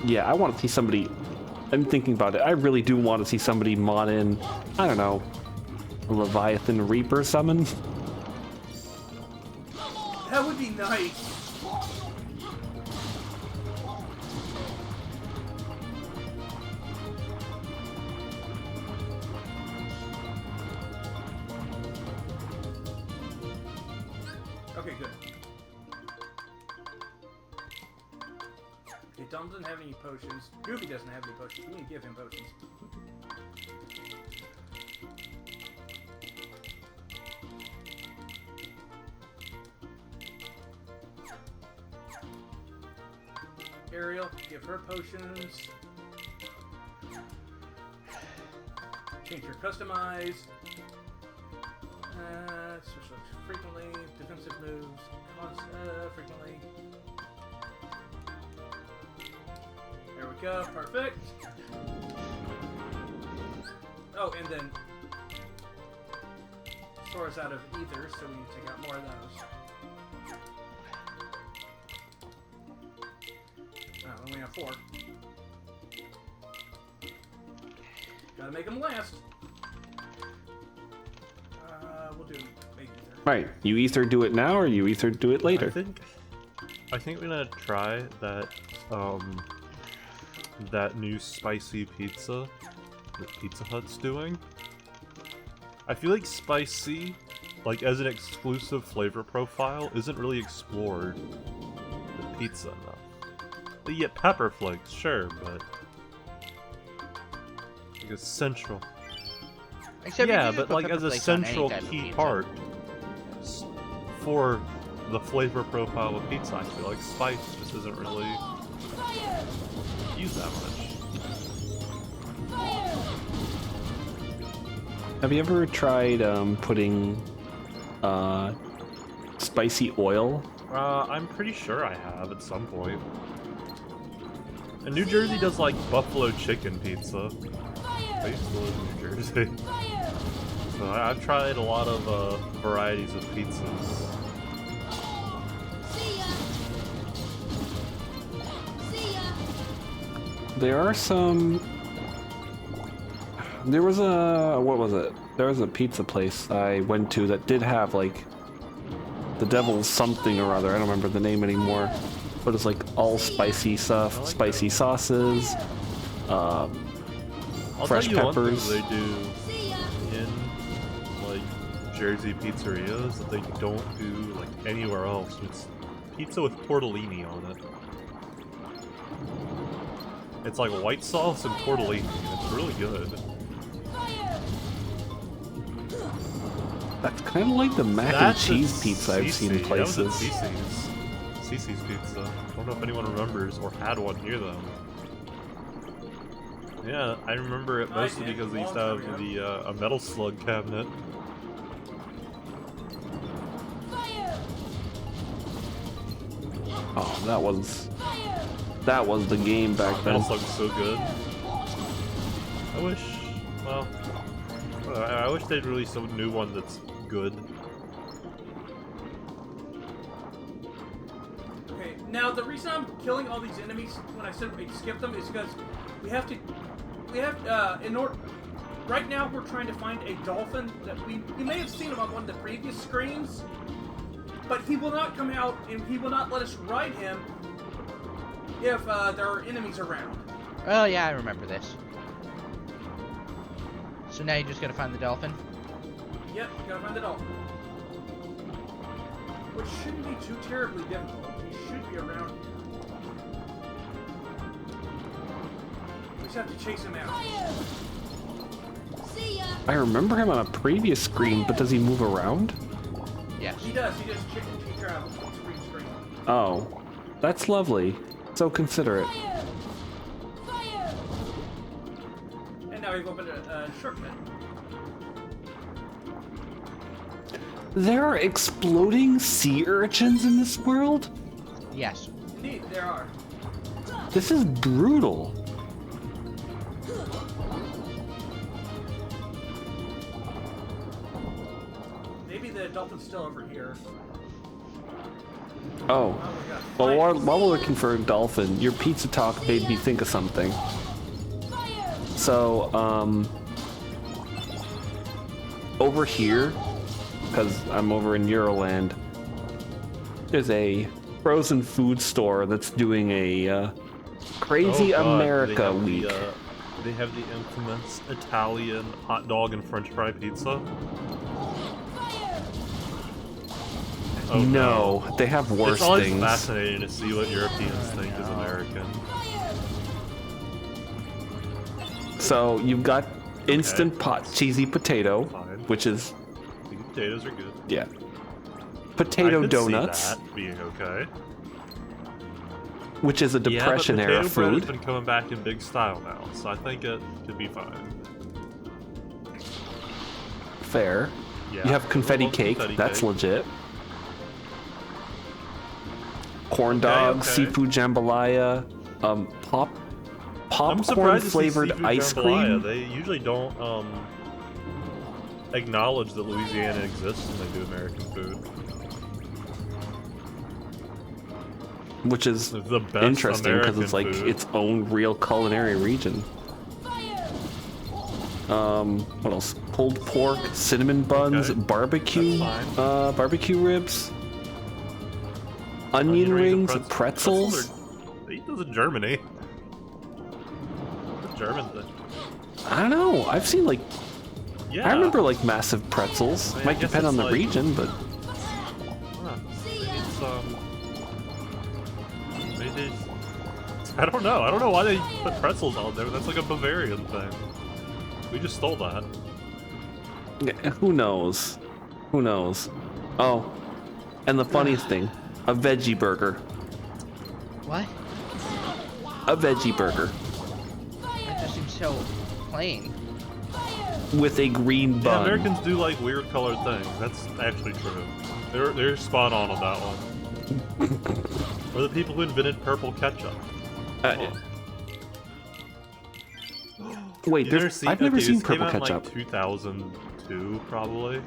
Yeah, I want to see somebody. I'm thinking about it. I really do want to see somebody mod in, I don't know, a Leviathan Reaper summon. That would be nice. Okay, good. Okay, Dom doesn't have any potions. Goofy doesn't have any potions. We need to give him potions. Ariel, give her potions. Change your customize. Switch looks frequently. Defensive moves. Frequently. There we go. Perfect. Oh, and then Sora's out of ether, so we need to take out more of those. Oh, we only have 4. Gotta make them last. We'll do make ether. Right, you either do it now or you either do it later. I think we're gonna try that that new spicy pizza that Pizza Hut's doing. I feel like spicy, like as an exclusive flavor profile, isn't really explored with pizza enough. But yeah, pepper flakes, sure, but like a central. Except Yeah, you can but put like pepper as a flakes on any central type of key pizza. part for the flavor profile of pizza, I feel like spice just isn't really used that much. Have you ever tried putting spicy oil? I'm pretty sure I have at some point. And New Jersey does like buffalo chicken pizza. I used to live in New Jersey. So I've tried a lot of varieties of pizzas. There are some. There was a. What was it? There was a pizza place I went to that did have like the devil's something or other. I don't remember the name anymore. But it's like all spicy stuff, like spicy sauces, I'll fresh tell you peppers. One thing they do in like Jersey pizzerias that they don't do like anywhere else. It's pizza with tortellini on it. It's like white sauce and tortellini. It's really good. That's kind of like the mac and cheese pizza I've seen That was at places. Cece's Pizza. I don't know if anyone remembers or had one near them. Yeah, I remember it mostly because they used to have a metal slug cabinet. Oh, that was the game back Metal then. slug was so good. I wish they'd release a new one that's good. Okay, now the reason I'm killing all these enemies when I said we skip them is because right now we're trying to find a dolphin that you may have seen him on one of the previous screens, but he will not come out and he will not let us ride him if there are enemies around. Oh yeah, I remember this. So now you just gotta find the dolphin? Yep, you gotta find the dolphin. Which shouldn't be too terribly difficult. He should be around here. We just have to chase him out. I remember him on a previous screen, but does he move around? Yes. He does, he just travels from screen to screen. Oh, that's lovely. So considerate. And now we've opened a shortcut. There are exploding sea urchins in this world? Yes. Indeed, there are. This is brutal. Maybe the dolphin's still over here. Oh. We got Well, flights. while we're looking for a dolphin, your pizza talk made me think of something. So, over here, because I'm over in Euroland, there's a frozen food store that's doing a Crazy Oh, God, America they have week. They have the infamous Italian hot dog and French fry pizza. Oh, no, they have worse It's always things. fascinating to see what Europeans think is American. So you've got instant pot cheesy potato, Fine. which is The potatoes are good. yeah, I potato could donuts, see that being okay. which is a Depression yeah, but era potato bread food. has been coming back in big style now, so I think it could be fine. Fair. Yeah, You have confetti love cake. confetti That's cake. legit. Corn Okay, dogs, okay. seafood jambalaya, I'm popcorn surprised to see flavored seafood ice jambalaya. cream. They usually don't acknowledge that Louisiana exists when they do American food. Which is The best interesting because American it's like food. its own real culinary region. What else? Pulled pork, cinnamon buns, Okay, barbecue, that's fine. barbecue ribs, onion rings, and pretzels. They eat those in Germany. The German thing. I don't know. I've seen like Yeah. I remember like massive pretzels. I mean, I Might guess depend on it's the like- region, but Huh. Maybe I don't know. I don't know why they put pretzels on there. That's like a Bavarian thing. We just stole that. yeah, who knows? Who knows? Oh, and the funniest thing, a veggie burger. What? A veggie burger That just seems so plain. with a green Yeah, bun. Americans do like weird colored things. That's actually true. They're spot on that one. Or the people who invented purple ketchup. Uh, Come on. Wait, You I've never okay, seen this came purple out in, ketchup. like 2002, probably.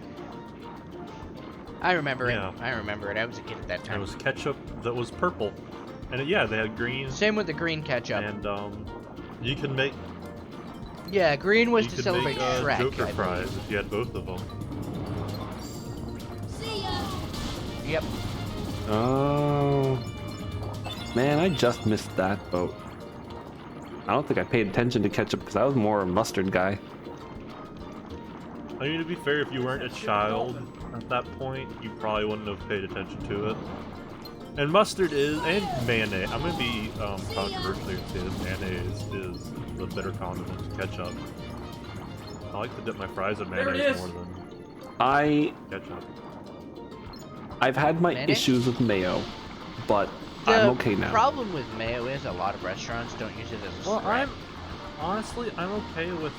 I remember Yeah. it. I remember it. I was a kid at that And it time. was ketchup that was purple. And yeah, they had green. Same with the green ketchup. And you can make Yeah, green was you to could celebrate make Shrek. Joker I fries believe. if you had both of them. Yep. Oh, man, I just missed that boat. I don't think I paid attention to ketchup because I was more a mustard guy. I mean, to be fair, if you weren't a child at that point, you probably wouldn't have paid attention to it. And mustard is, and mayonnaise. I'm gonna be controversial here and say that mayonnaise is the better condiment to ketchup. I like to dip my fries in There it mayonnaise is. more than ketchup. I've had my Mayonnaise? issues with mayo, but The I'm okay now. problem with mayo is a lot of restaurants don't use it as a Well, spread. honestly, I'm okay with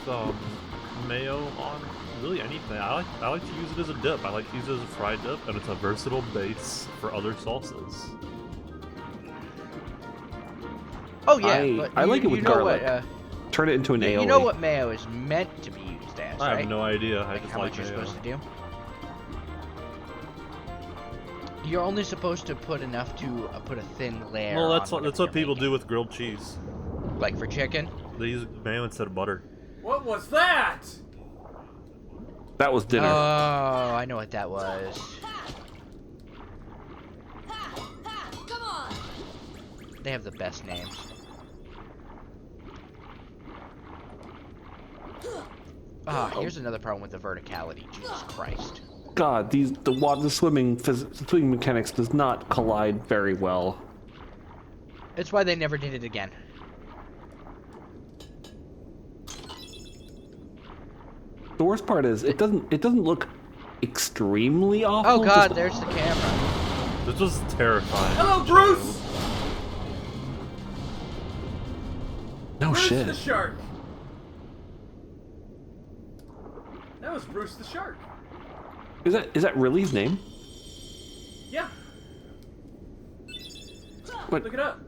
mayo on really anything. I like to use it as a dip. I like to use it as a fried dip, and it's a versatile base for other sauces. Oh yeah, but I like it you with know garlic. What, Turn it into an aioli. you know what mayo is meant to be used as, I right? have no idea. I Like just how like much you're mayo. supposed to do. You're only supposed to put enough to put a thin layer. Well, on that's whatever what people you're do with grilled cheese. making. Like for chicken. They use mayo instead of butter. What was that? That was dinner. Oh, I know what that was. Come on! They have the best names. Ah, here's another problem with the verticality. Jesus Christ. God, the swimming mechanics does not collide very well. It's why they never did it again. The worst part is it doesn't look extremely awful. Oh God, just- there's the camera. This was terrifying. Hello, Bruce! no Bruce shit. the shark. That was Bruce the shark. Is that really his name? Yeah, But look it up.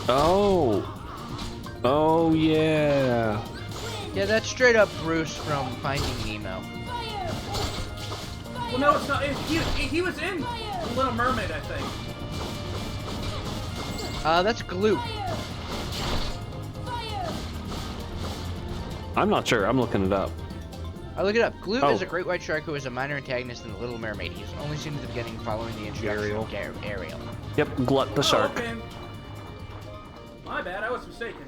Oh. Oh, yeah. Yeah, that's straight up Bruce from Finding Nemo. Well, no, it's not. He was in Little Mermaid, I think. That's Gloop. I'm not sure. I'm looking it up. I look it up. Gloop Oh. is a great white shark who is a minor antagonist in The Little Mermaid. He's only seen at the beginning following the introduction of Ariel. Yep, Glut the shark. Oh, okay. My bad, I was mistaken.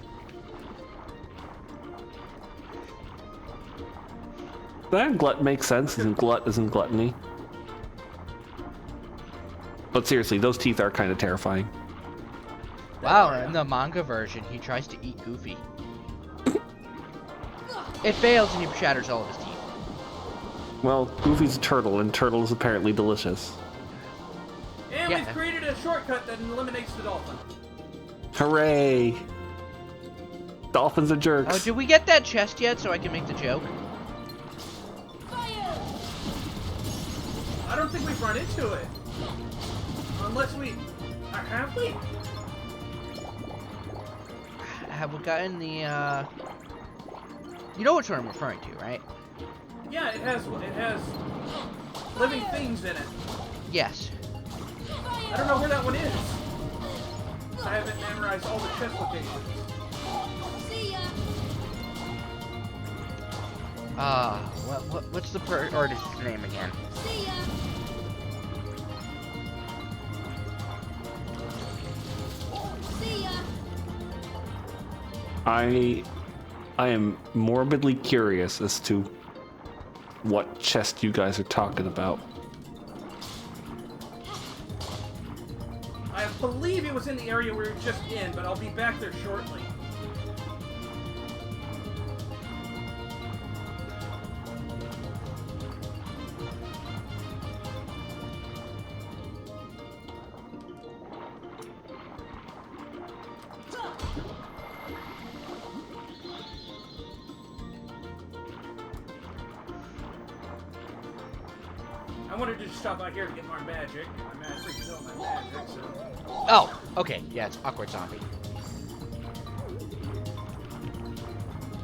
That Glut makes sense. Isn't Glut isn't gluttony. But seriously, those teeth are kind of terrifying. Wow, in the manga version, he tries to eat Goofy. It fails and he shatters all of his teeth. Well, Goofy's a turtle, and turtle is apparently delicious. And Yeah. we've created a shortcut that eliminates the dolphin. Hooray! Dolphins are jerks. Oh, did we get that chest yet so I can make the joke? I don't think we've run into it. Unless we... have we? Have we gotten the, You know which one I'm referring to, right? Yeah, it has living things in it. Yes. I don't know where that one is. I haven't memorized all the chest locations. See ya. What's the artist's name again? See ya. See ya. I am morbidly curious as to what chest you guys are talking about. I believe it was in the area we were just in, but I'll be back there shortly. I wanted to just stop out here to get more magic. I'm at freaking all my magic, so... Oh, okay. Yeah, it's Awkward Zombie.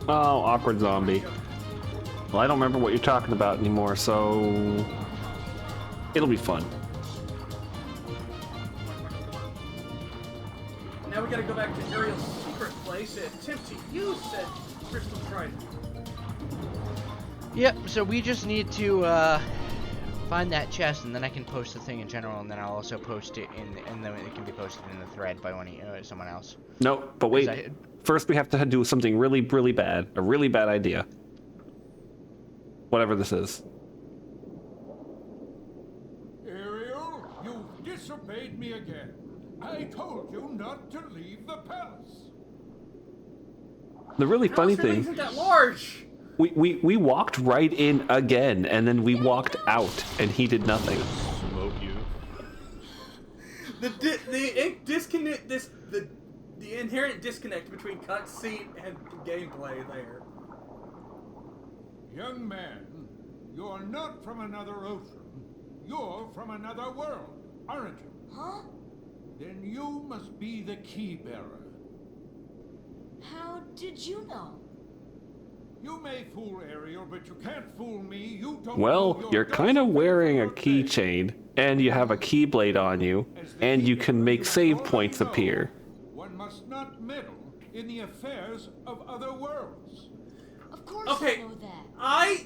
Oh, awkward zombie. Well, I don't remember what you're talking about anymore, so it'll be fun. Now we gotta go back to Ariel's secret place and attempt to use said crystal trident. Yep, so we just need to, find that chest, and then I can post the thing in general, and then I'll also post it in, and then it can be posted in the thread by someone else. No, but wait. First, we have to do something really, really bad. A really bad idea. Whatever this is. Ariel, you've disobeyed me again. I told you not to leave the palace. The really funny House really thing, isn't that large. we walked right in again, and then we walked out, and he did nothing. Smoke you. The inherent disconnect between cutscene and gameplay there. Young man, you're not from another ocean. You're from another world, aren't you? Huh? Then you must be the key bearer. How did you know? You may fool Ariel, but you can't fool me. You don't know Well, your you're kind of destiny wearing a for your fate. keychain, and you have a keyblade on you, and you can make save points appear. One must not meddle in the affairs of other worlds. Of course Okay, I know that. I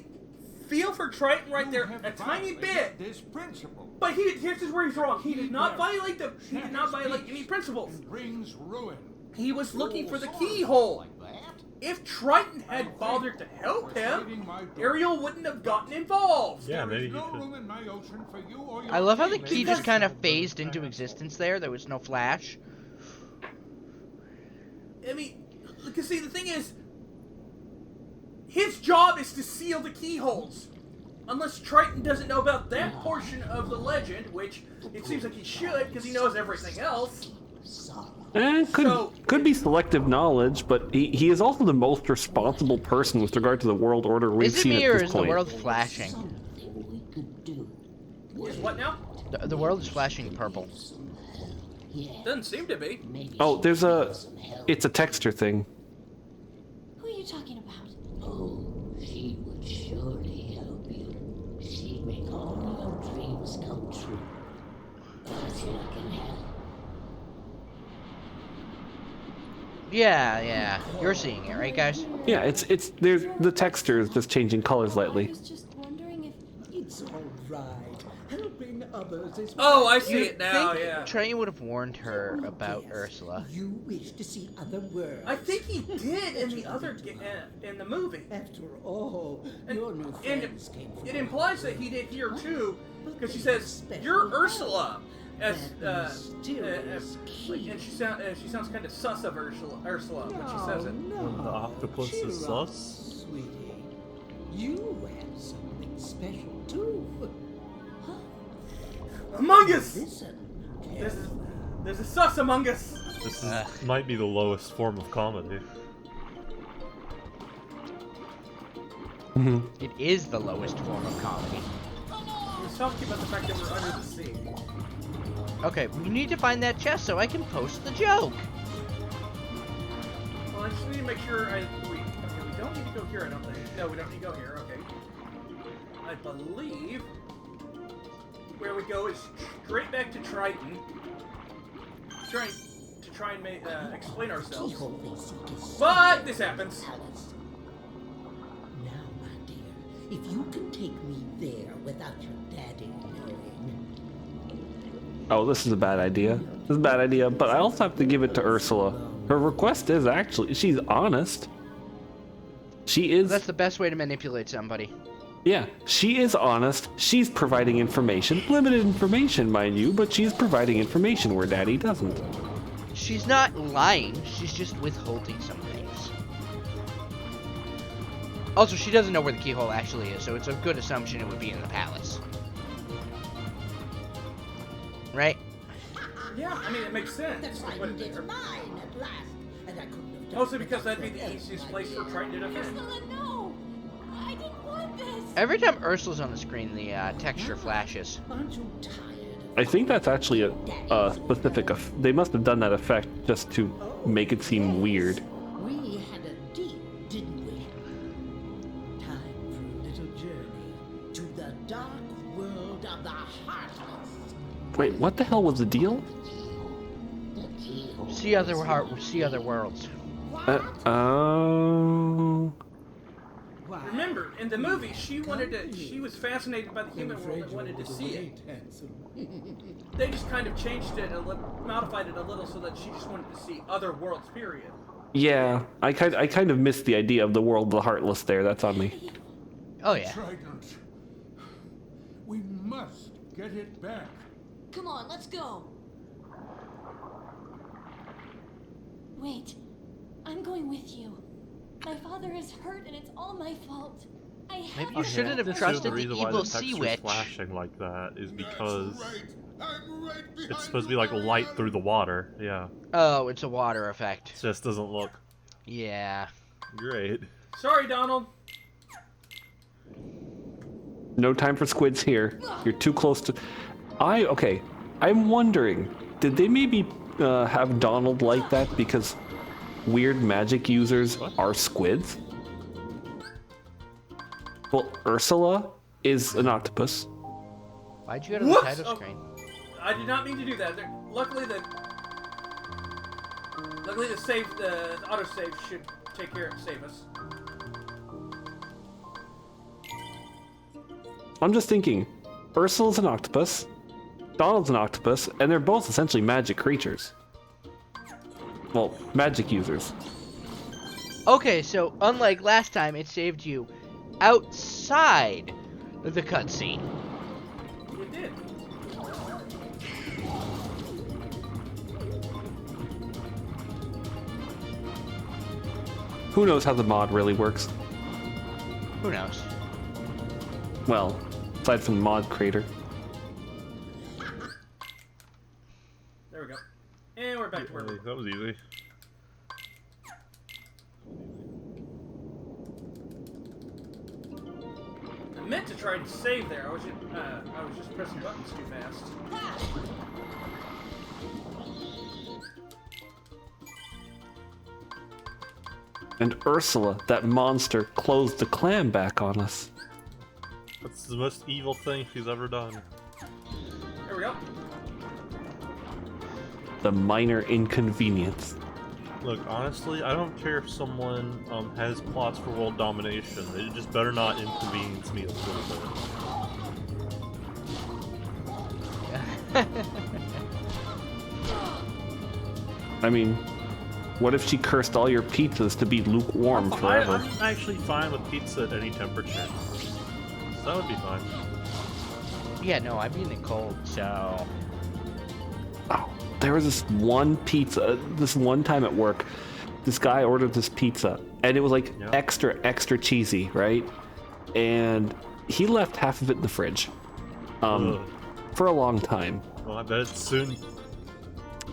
feel for Triton right You there have a tiny violated bit, this principle. but here's where he's wrong. He did not violate any principles. It brings ruin. He was looking for the keyhole. If Triton had bothered to help him, Ariel wouldn't have gotten involved. Yeah, There maybe is he no could. room in my ocean for you or your I love how the teammates. key just kind of phased into existence there. There was no flash. I mean, because see, the thing is, his job is to seal the keyholes. Unless Triton doesn't know about that portion of the legend, which it seems like he should, because he knows everything else. Could be selective knowledge, but he is also the most responsible person with regard to the world order we've Is it seen me at or this is the point. world flashing? Is what now? The world is flashing purple. Yeah. Doesn't seem to be. Maybe Oh, she there's could a... use some help. It's a texture thing. Who are you talking about? Oh, she would surely help you. She'd make all your dreams come true. Ursula can help. Yeah. You're seeing it, right, guys? Yeah, it's there's the texture is just changing colors I slightly. was just wondering if It's all right. Helping others is Oh, what I see it now. think Yeah. Trey would have warned her about Yes, Ursula. You wish to see other worlds. I think he did in the other in the movie. After all, And, your new and friends came from it implies that he did here too, because she But they have says, special "You're powers. Ursula," as That mysterious key. and she sounds kind of sus of Ursula when she says it. No, The octopus cheer is up, sus? sweetie. You have something special too. Among Us. Listen. There's a sus among us. This might be the lowest form of comedy. It is the lowest form of comedy. Let's talk about the fact that we're under the sea. Okay, we need to find that chest so I can post the joke. Well, I just need to make sure we don't need to go here, I don't think. No, we don't need to go here, okay. I believe where we go is straight back to Triton. Trying to try and explain ourselves. Keyhole they seek is But this happens. palace. Now, my dear, if you can take me there without your daddy knowing. Oh, this is a bad idea. This is a bad idea, but I also have to give it to Ursula. Her request is actually, she's honest. She is, That's the best way to manipulate somebody. yeah, she is honest. She's providing information. Limited information, mind you, but she's providing information where Daddy doesn't. She's not lying, she's just withholding some things. Also, she doesn't know where the keyhole actually is, so it's a good assumption it would be in the palace. Right? Yeah, I mean, it makes sense. That's to right, put it it's there. mine at last. And I couldn't have done Mostly it because that'd be without the your easiest help, place my for Triton to defend. Ursula, no! I didn't want this! Every time Ursula's on the screen, the texture flashes. Aren't you tired of I think that's actually a specific, they must have done that effect just to make it seem weird. We had a deal, didn't we? Time for a little journey to the dark world of the Heartless. Wait, what the hell was the deal? See other worlds. Oh. Remember, in the movie, she was fascinated by the human world and wanted to see it. They just kind of changed it, modified it a little so that she just wanted to see other worlds, period. Yeah, I kind of missed the idea of the world of the Heartless there. That's on me. Oh yeah. Trident. We must get it back. Come on, let's go! Wait, I'm going with you. My father is hurt and it's all my fault. I have Maybe to you shouldn't have go. trusted the the reason why evil the sea texture's witch. flashing like that is because That's right. I'm right behind it's supposed to be you, like light Marianne. through the water. Yeah, Oh, it's a water effect. it just doesn't look Yeah. great. Sorry, Donald. No time for squids here. You're too close to. Okay. I'm wondering, did they maybe have Donald like that because weird magic users are squids? Well, Ursula is an octopus. Why'd you go to the Whoops! title Oh. screen? I did not mean to do that. Luckily, the autosave should save us. I'm just thinking, Ursula's an octopus, Donald's an octopus, and they're both essentially magic creatures. Well, magic users. Okay, so unlike last time, it saved you outside the cutscene. It did. Who knows how the mod really works? Who knows? Well, aside from the mod creator. There we go. And we're back to where we were. That was easy. I meant to try and save there. I was just pressing buttons too fast. And Ursula, that monster, closed the clam back on us. That's the most evil thing she's ever done. There we go. The minor inconvenience. Look, honestly, I don't care if someone has plots for world domination. They just better not inconvenience me a little bit. I mean, what if she cursed all your pizzas to be lukewarm forever? I'm actually fine with pizza at any temperature. So that would be fine. Yeah, no, I'm eating it cold, so... Oh, there was this one pizza, this one time at work, this guy ordered this pizza, and it was like extra cheesy, right? And he left half of it in the fridge for a long time. Well, I bet it's soon.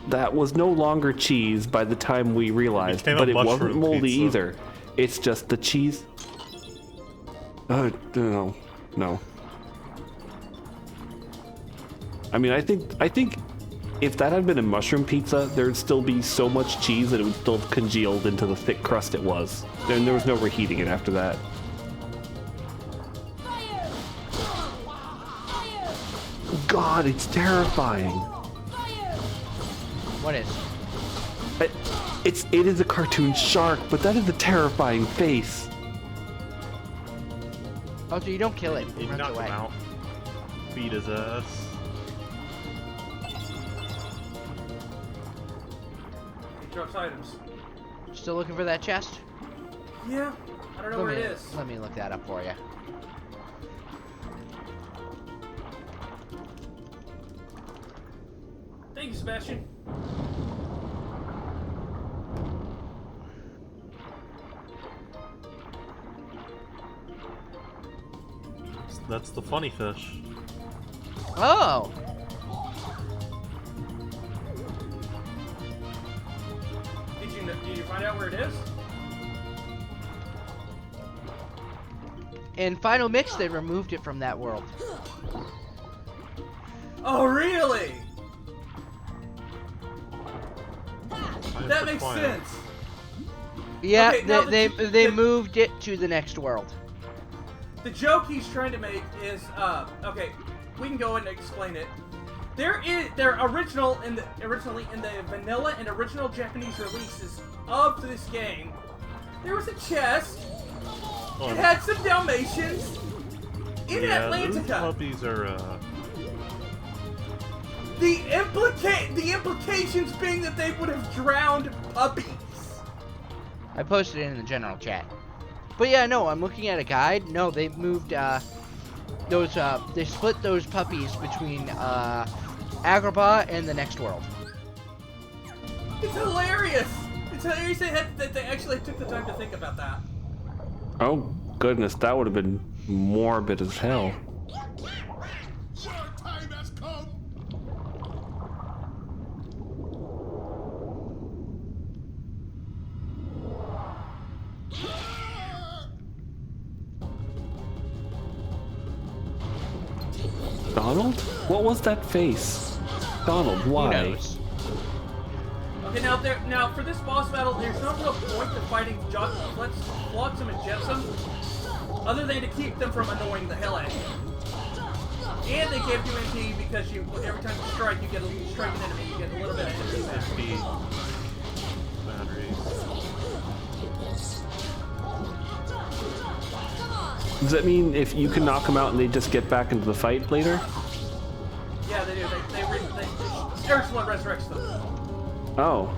That was no longer cheese by the time we realized, but it wasn't moldy pizza. either. It's just the cheese. No. I mean, I think if that had been a mushroom pizza, there'd still be so much cheese that it would still have congealed into the thick crust it was. And there was no reheating it after that. Fire! Fire! God, it's terrifying. Fire! What is? It is a cartoon shark, but that is a terrifying face. Oh, so you don't kill it. You It runs knock away. him out. Beat his ass. He drops items. Still looking for that chest? Yeah, I don't know where it is. Let me look that up for you. Thank you, Sebastian. That's the funny fish. Oh! Did you find out where it is? In Final Mix, they removed it from that world. Oh, really? That makes quiet. sense. Yeah, Okay, now they moved it to the next world. The joke he's trying to make is, okay, we can go and explain it. They're originally in the vanilla and original Japanese releases of this game, there was a chest. It had some Dalmatians in Yeah, those Atlantica. puppies are, The implications being that they would have drowned puppies. I posted it in the general chat. But yeah, no, I'm looking at a guide. No, they moved they split those puppies between Agrabah and the next world. It's hilarious. It's hilarious that they actually took the time to think about that. Oh, goodness, that would have been morbid as hell. Your time has come. Donald? What was that face? Donald, why? Who knows? Okay, now for this boss battle, there's no real point to fighting Flotsam and Jetsam, other than to keep them from annoying the hell out of you. And they give you MP because every time you strike, you get strike an enemy, you get a little bit of MP back. SP batteries. Does that mean if you can knock them out and they just get back into the fight later? Yeah, they do. Ursula resurrects them. Oh,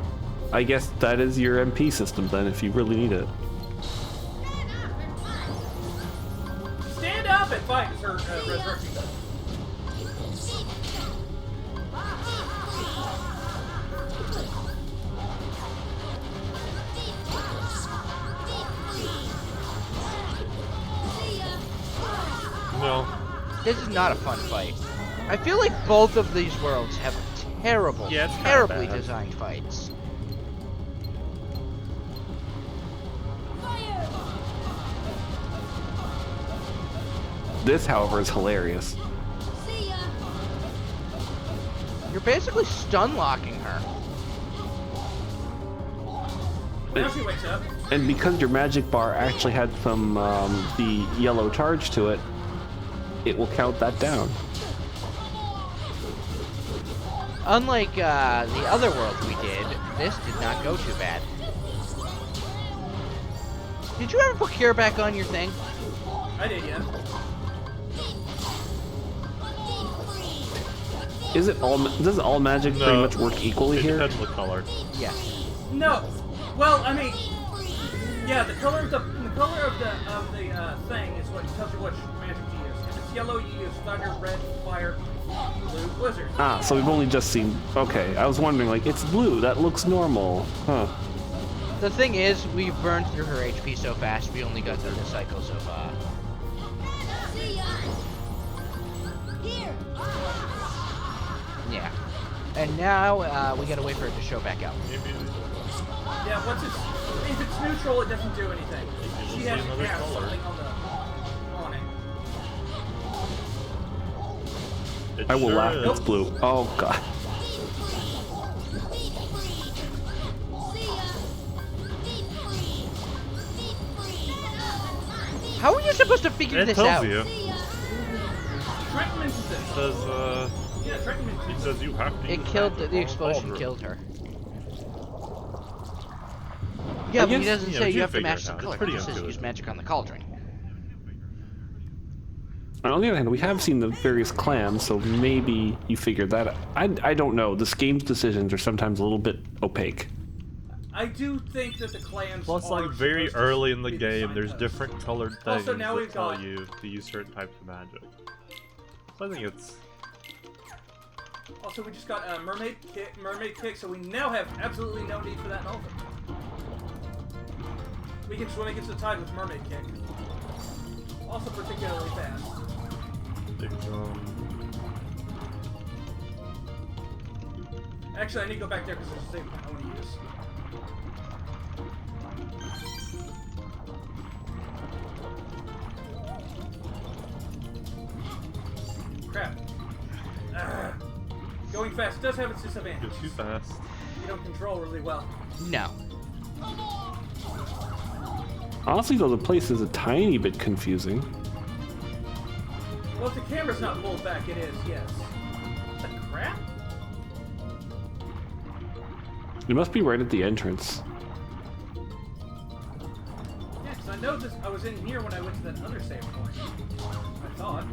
I guess that is your MP system then, if you really need it. Stand up and fight is her resurrecting them. No. This is not a fun fight. I feel like both of these worlds have terrible, Yeah, it's kinda terribly bad. designed fights. This, however, is hilarious. You're basically stun locking her. Now she wakes up. And because your magic bar actually had some the yellow charge to it, it will count that down. Unlike the other worlds we did, this did not go too bad. Did you ever put cure back on your thing? I did, yeah. Does all magic pretty much work equally here? It depends on the color. Yeah. No. Well, I mean, yeah, the color of the thing is what tells you which magic to use. If it's yellow, you use thunder, red, fire, blue, blizzard. Ah, so we've only just seen. Okay, I was wondering, like, it's blue. That looks normal, huh? The thing is, we burned through her HP so fast, we only got through the cycles of, yeah. And now, we gotta wait for it to show back up. Yeah, if it's neutral, it doesn't do anything. She has to have something on it. I will laugh. It's blue. Oh god. How are you supposed to figure this tells out? you. Trent mentions it. It says, Yeah, Trent mentions it says you have to It use killed, magic the on explosion Cauldron. killed her. Yeah, but he doesn't you know, say you you have to figure match it the out. color. It's He pretty just says use intuitive. magic on the cauldron. On the other hand, we have seen the various clams, so maybe you figured that out. I don't know. This game's decisions are sometimes a little bit opaque. I do think that the clams Plus, are like, very supposed to early in the be game, there's signposts. different colored things Also, now that we've tell got- you to use certain types of magic. So I think it's... Also, we just got a mermaid kick, so we now have absolutely no need for that in Ultimate. We can swim against the tide with mermaid kick. Also particularly fast. Actually, I need to go back there because there's a save point I want to use. Crap. Going fast does have its disadvantage. Goes too fast. You don't control really well. No. Honestly, though, the place is a tiny bit confusing. Well, if the camera's not pulled back, it is, yes. What the crap? It must be right at the entrance. Yeah, because I know this. I was in here when I went to that other save point. I thought.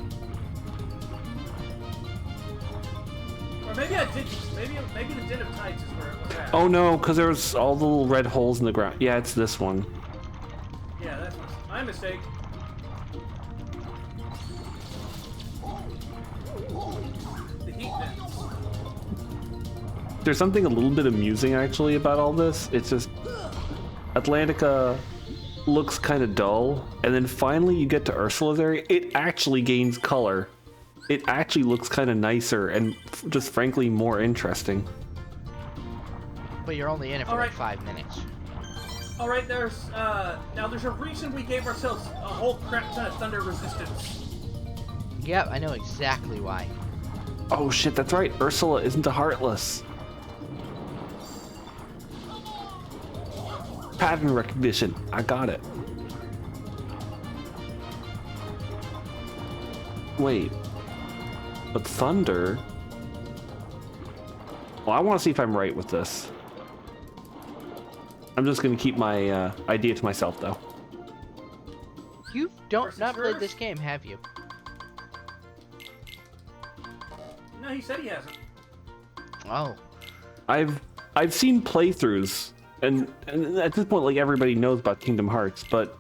Or maybe I did. Maybe the Den of Tides is where it was at. Oh no, because there was all the little red holes in the ground. Yeah, it's this one. Yeah, that's my mistake. The heat vents. There's something a little bit amusing actually about all this. It's just Atlantica looks kind of dull, and then finally you get to Ursula's area. It actually gains color. It actually looks kind of nicer and just frankly more interesting. But you're only in it for like 5 minutes. All right, there's now there's a reason we gave ourselves a whole crap ton of thunder resistance. Yep, I know exactly why. Oh shit, that's right. Ursula isn't a Heartless. Pattern recognition. I got it. Wait. But thunder? Well, I want to see if I'm right with this. I'm just going to keep my idea to myself, though. You don't Versus not played Earth? this game, have you? No, he said he hasn't. Oh. I've seen playthroughs, and at this point, like, everybody knows about Kingdom Hearts, but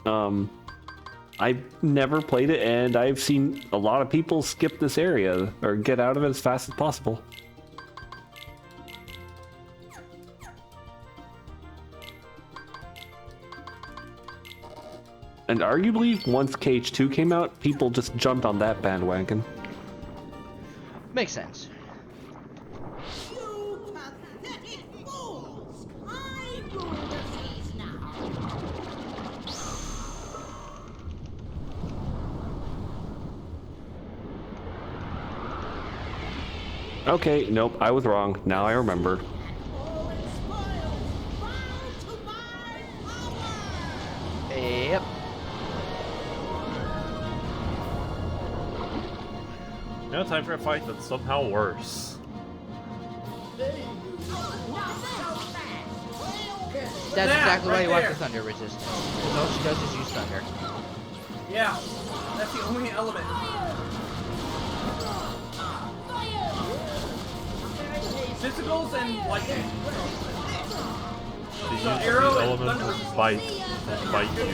I've never played it, and I've seen a lot of people skip this area or get out of it as fast as possible. And arguably, once KH2 came out, people just jumped on that bandwagon. Makes sense. You pathetic fools! I rule the seas now. Okay, nope, I was wrong. Now I remember. All its spoils bow to my Yep. Now time for a fight that's somehow worse. That's exactly why right you want there. the thunder resistance. Because all she does is use thunder. Yeah, that's the only element. Physicals and lightning. She So uses arrow these and elements thunder to bite you.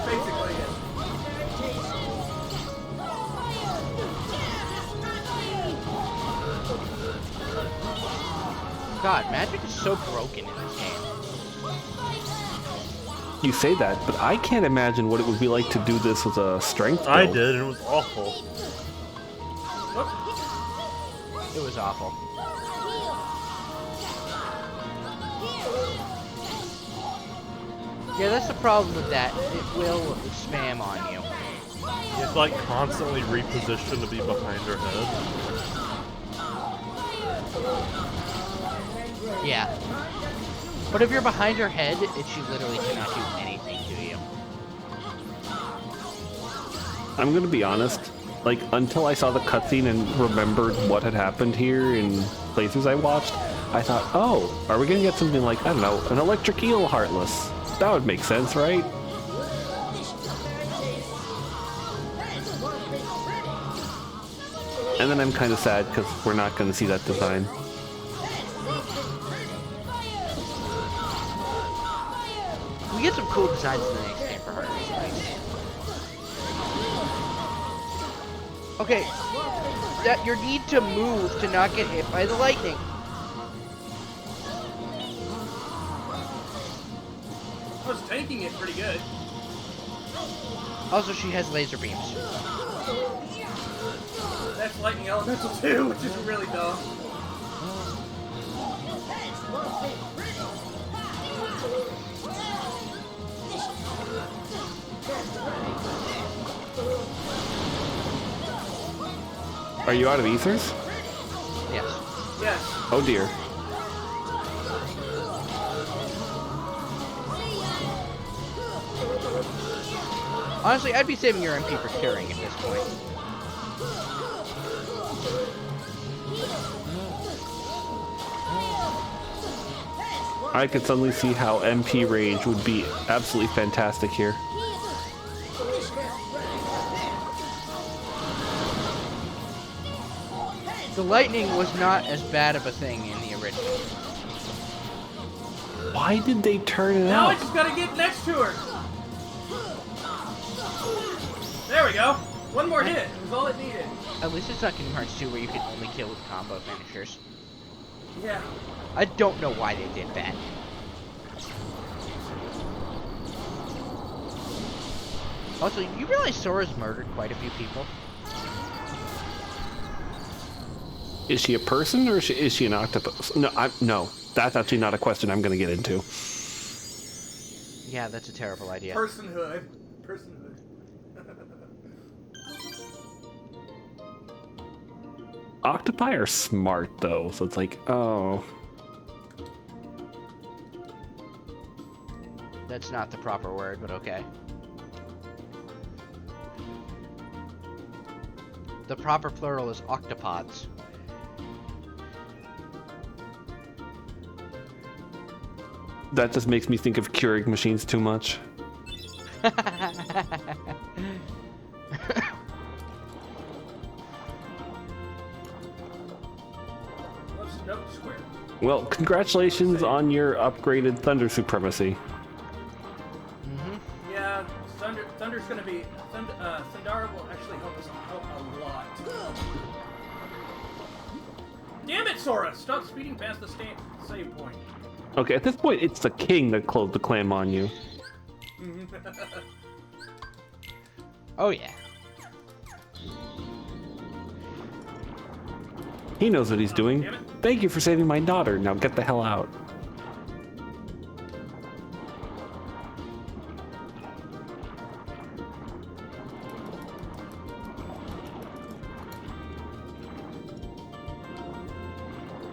Basically, yeah. God, magic is so broken in this game. You say that, but I can't imagine what it would be like to do this with a strength build. I did, and it was awful. It was awful. Yeah, that's the problem with that. It will spam on you. You have to like constantly reposition to be behind her head. Yeah. But if you're behind her head, she literally cannot do anything to you. I'm gonna be honest, like, until I saw the cutscene and remembered what had happened here in playthroughs I watched, I thought, oh, are we gonna get something like, I don't know, an electric eel Heartless? That would make sense, right? And then I'm kind of sad because we're not gonna see that design. We get some cool designs in the next game for her. Okay, that your need to move to not get hit by the lightning. I was tanking it pretty good. Also, she has laser beams. That's lightning elemental too, which is really dumb. Are you out of ethers? Yes. Yes. Oh dear. Honestly, I'd be saving your MP for curing at this point. I could suddenly see how MP range would be absolutely fantastic here. The lightning was not as bad of a thing in the original. Why did they turn it Now I out? just gotta get next to her. There we go. One more hit. It was all it needed. At least it's not Kingdom Hearts 2 where you can only kill with combo finishers. Yeah. I don't know why they did that. Also, you realize Sora's murdered quite a few people? Is she a person or is she an octopus? No, no. That's actually not a question I'm going to get into. Yeah, that's a terrible idea. Personhood. Personhood. Octopi are smart, though, so it's like, oh. That's not the proper word, but okay. The proper plural is octopods. That just makes me think of Keurig machines too much. Nope, square. Well, congratulations on your upgraded Thunder Supremacy. Yeah, Thunder's gonna be... Thundara will actually help us out a lot. Damn it, Sora! Stop speeding past the save point. Okay, at this point, it's the king that closed the clam on you. Oh yeah. He knows what he's doing. Damn it. Thank you for saving my daughter. Now get the hell out.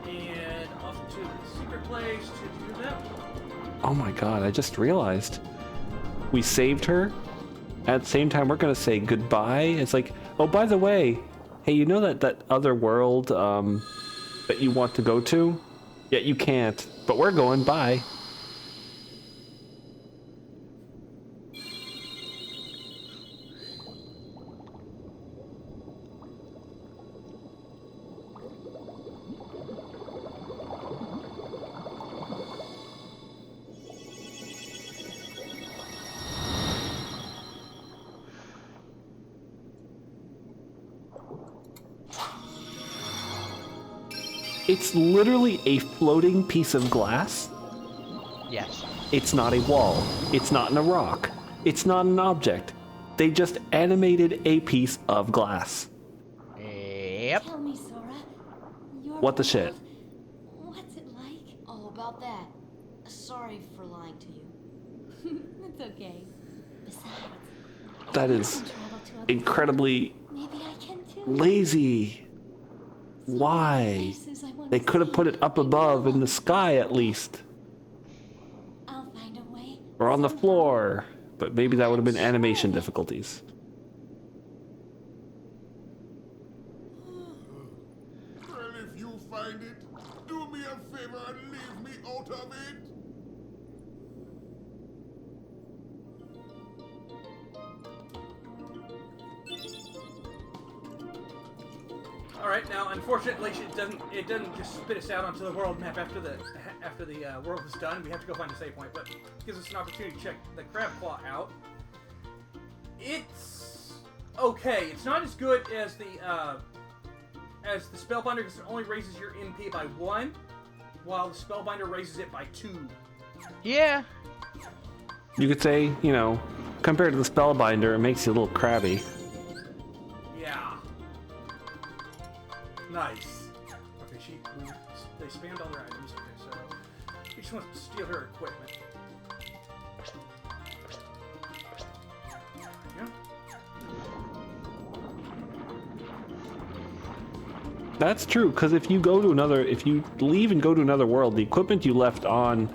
And off to the secret secret place to do that. Oh my god, I just realized. We saved her. At the same time, we're gonna say goodbye. It's like, oh, by the way, hey, you know that other world that you want to go to? Yet you can't, but we're going, bye. It's literally a floating piece of glass. Yes. It's not a wall. It's not in a rock. It's not an object. They just animated a piece of glass. Yep. Tell me, Sora. Your What the shit? world, what's it like? Oh, about that. Sorry for lying to you. It's okay. Besides, That I is can travel to other incredibly worlds. Maybe I can too. lazy. Why? Places I wanna They could have see. put it up above in the sky at least. I'll find a way. Or on the somehow. floor. But maybe that would have been animation difficulties. Well, if you find it, do me a favor and leave me out of it. All right, now unfortunately it doesn't just spit us out onto the world map after the world is done. We have to go find a save point, but it gives us an opportunity to check the crab claw out. It's okay. It's not as good as the spellbinder because it only raises your MP by 1, while the spellbinder raises it by 2. Yeah. You could say, you know, compared to the spellbinder, it makes you a little crabby. Yeah. Nice. Okay, they spammed all their items. Okay, so she just wants to steal her equipment. Yeah. That's true, because if you leave and go to another world, the equipment you left on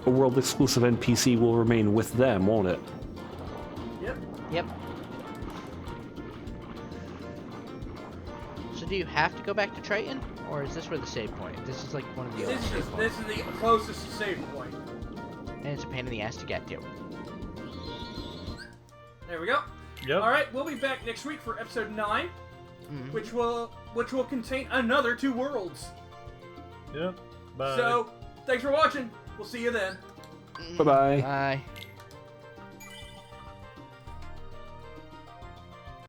a world exclusive NPC will remain with them, won't it? Yep. Yep. So do you have to go back to Triton, or is this where the save point? This is like one of the other save points. This is the closest save point. And it's a pain in the ass to get to. There we go. Yep. All right, we'll be back next week for episode 9, which will contain another 2 worlds. Yep. Bye. So, thanks for watching. We'll see you then. Bye-bye. Bye.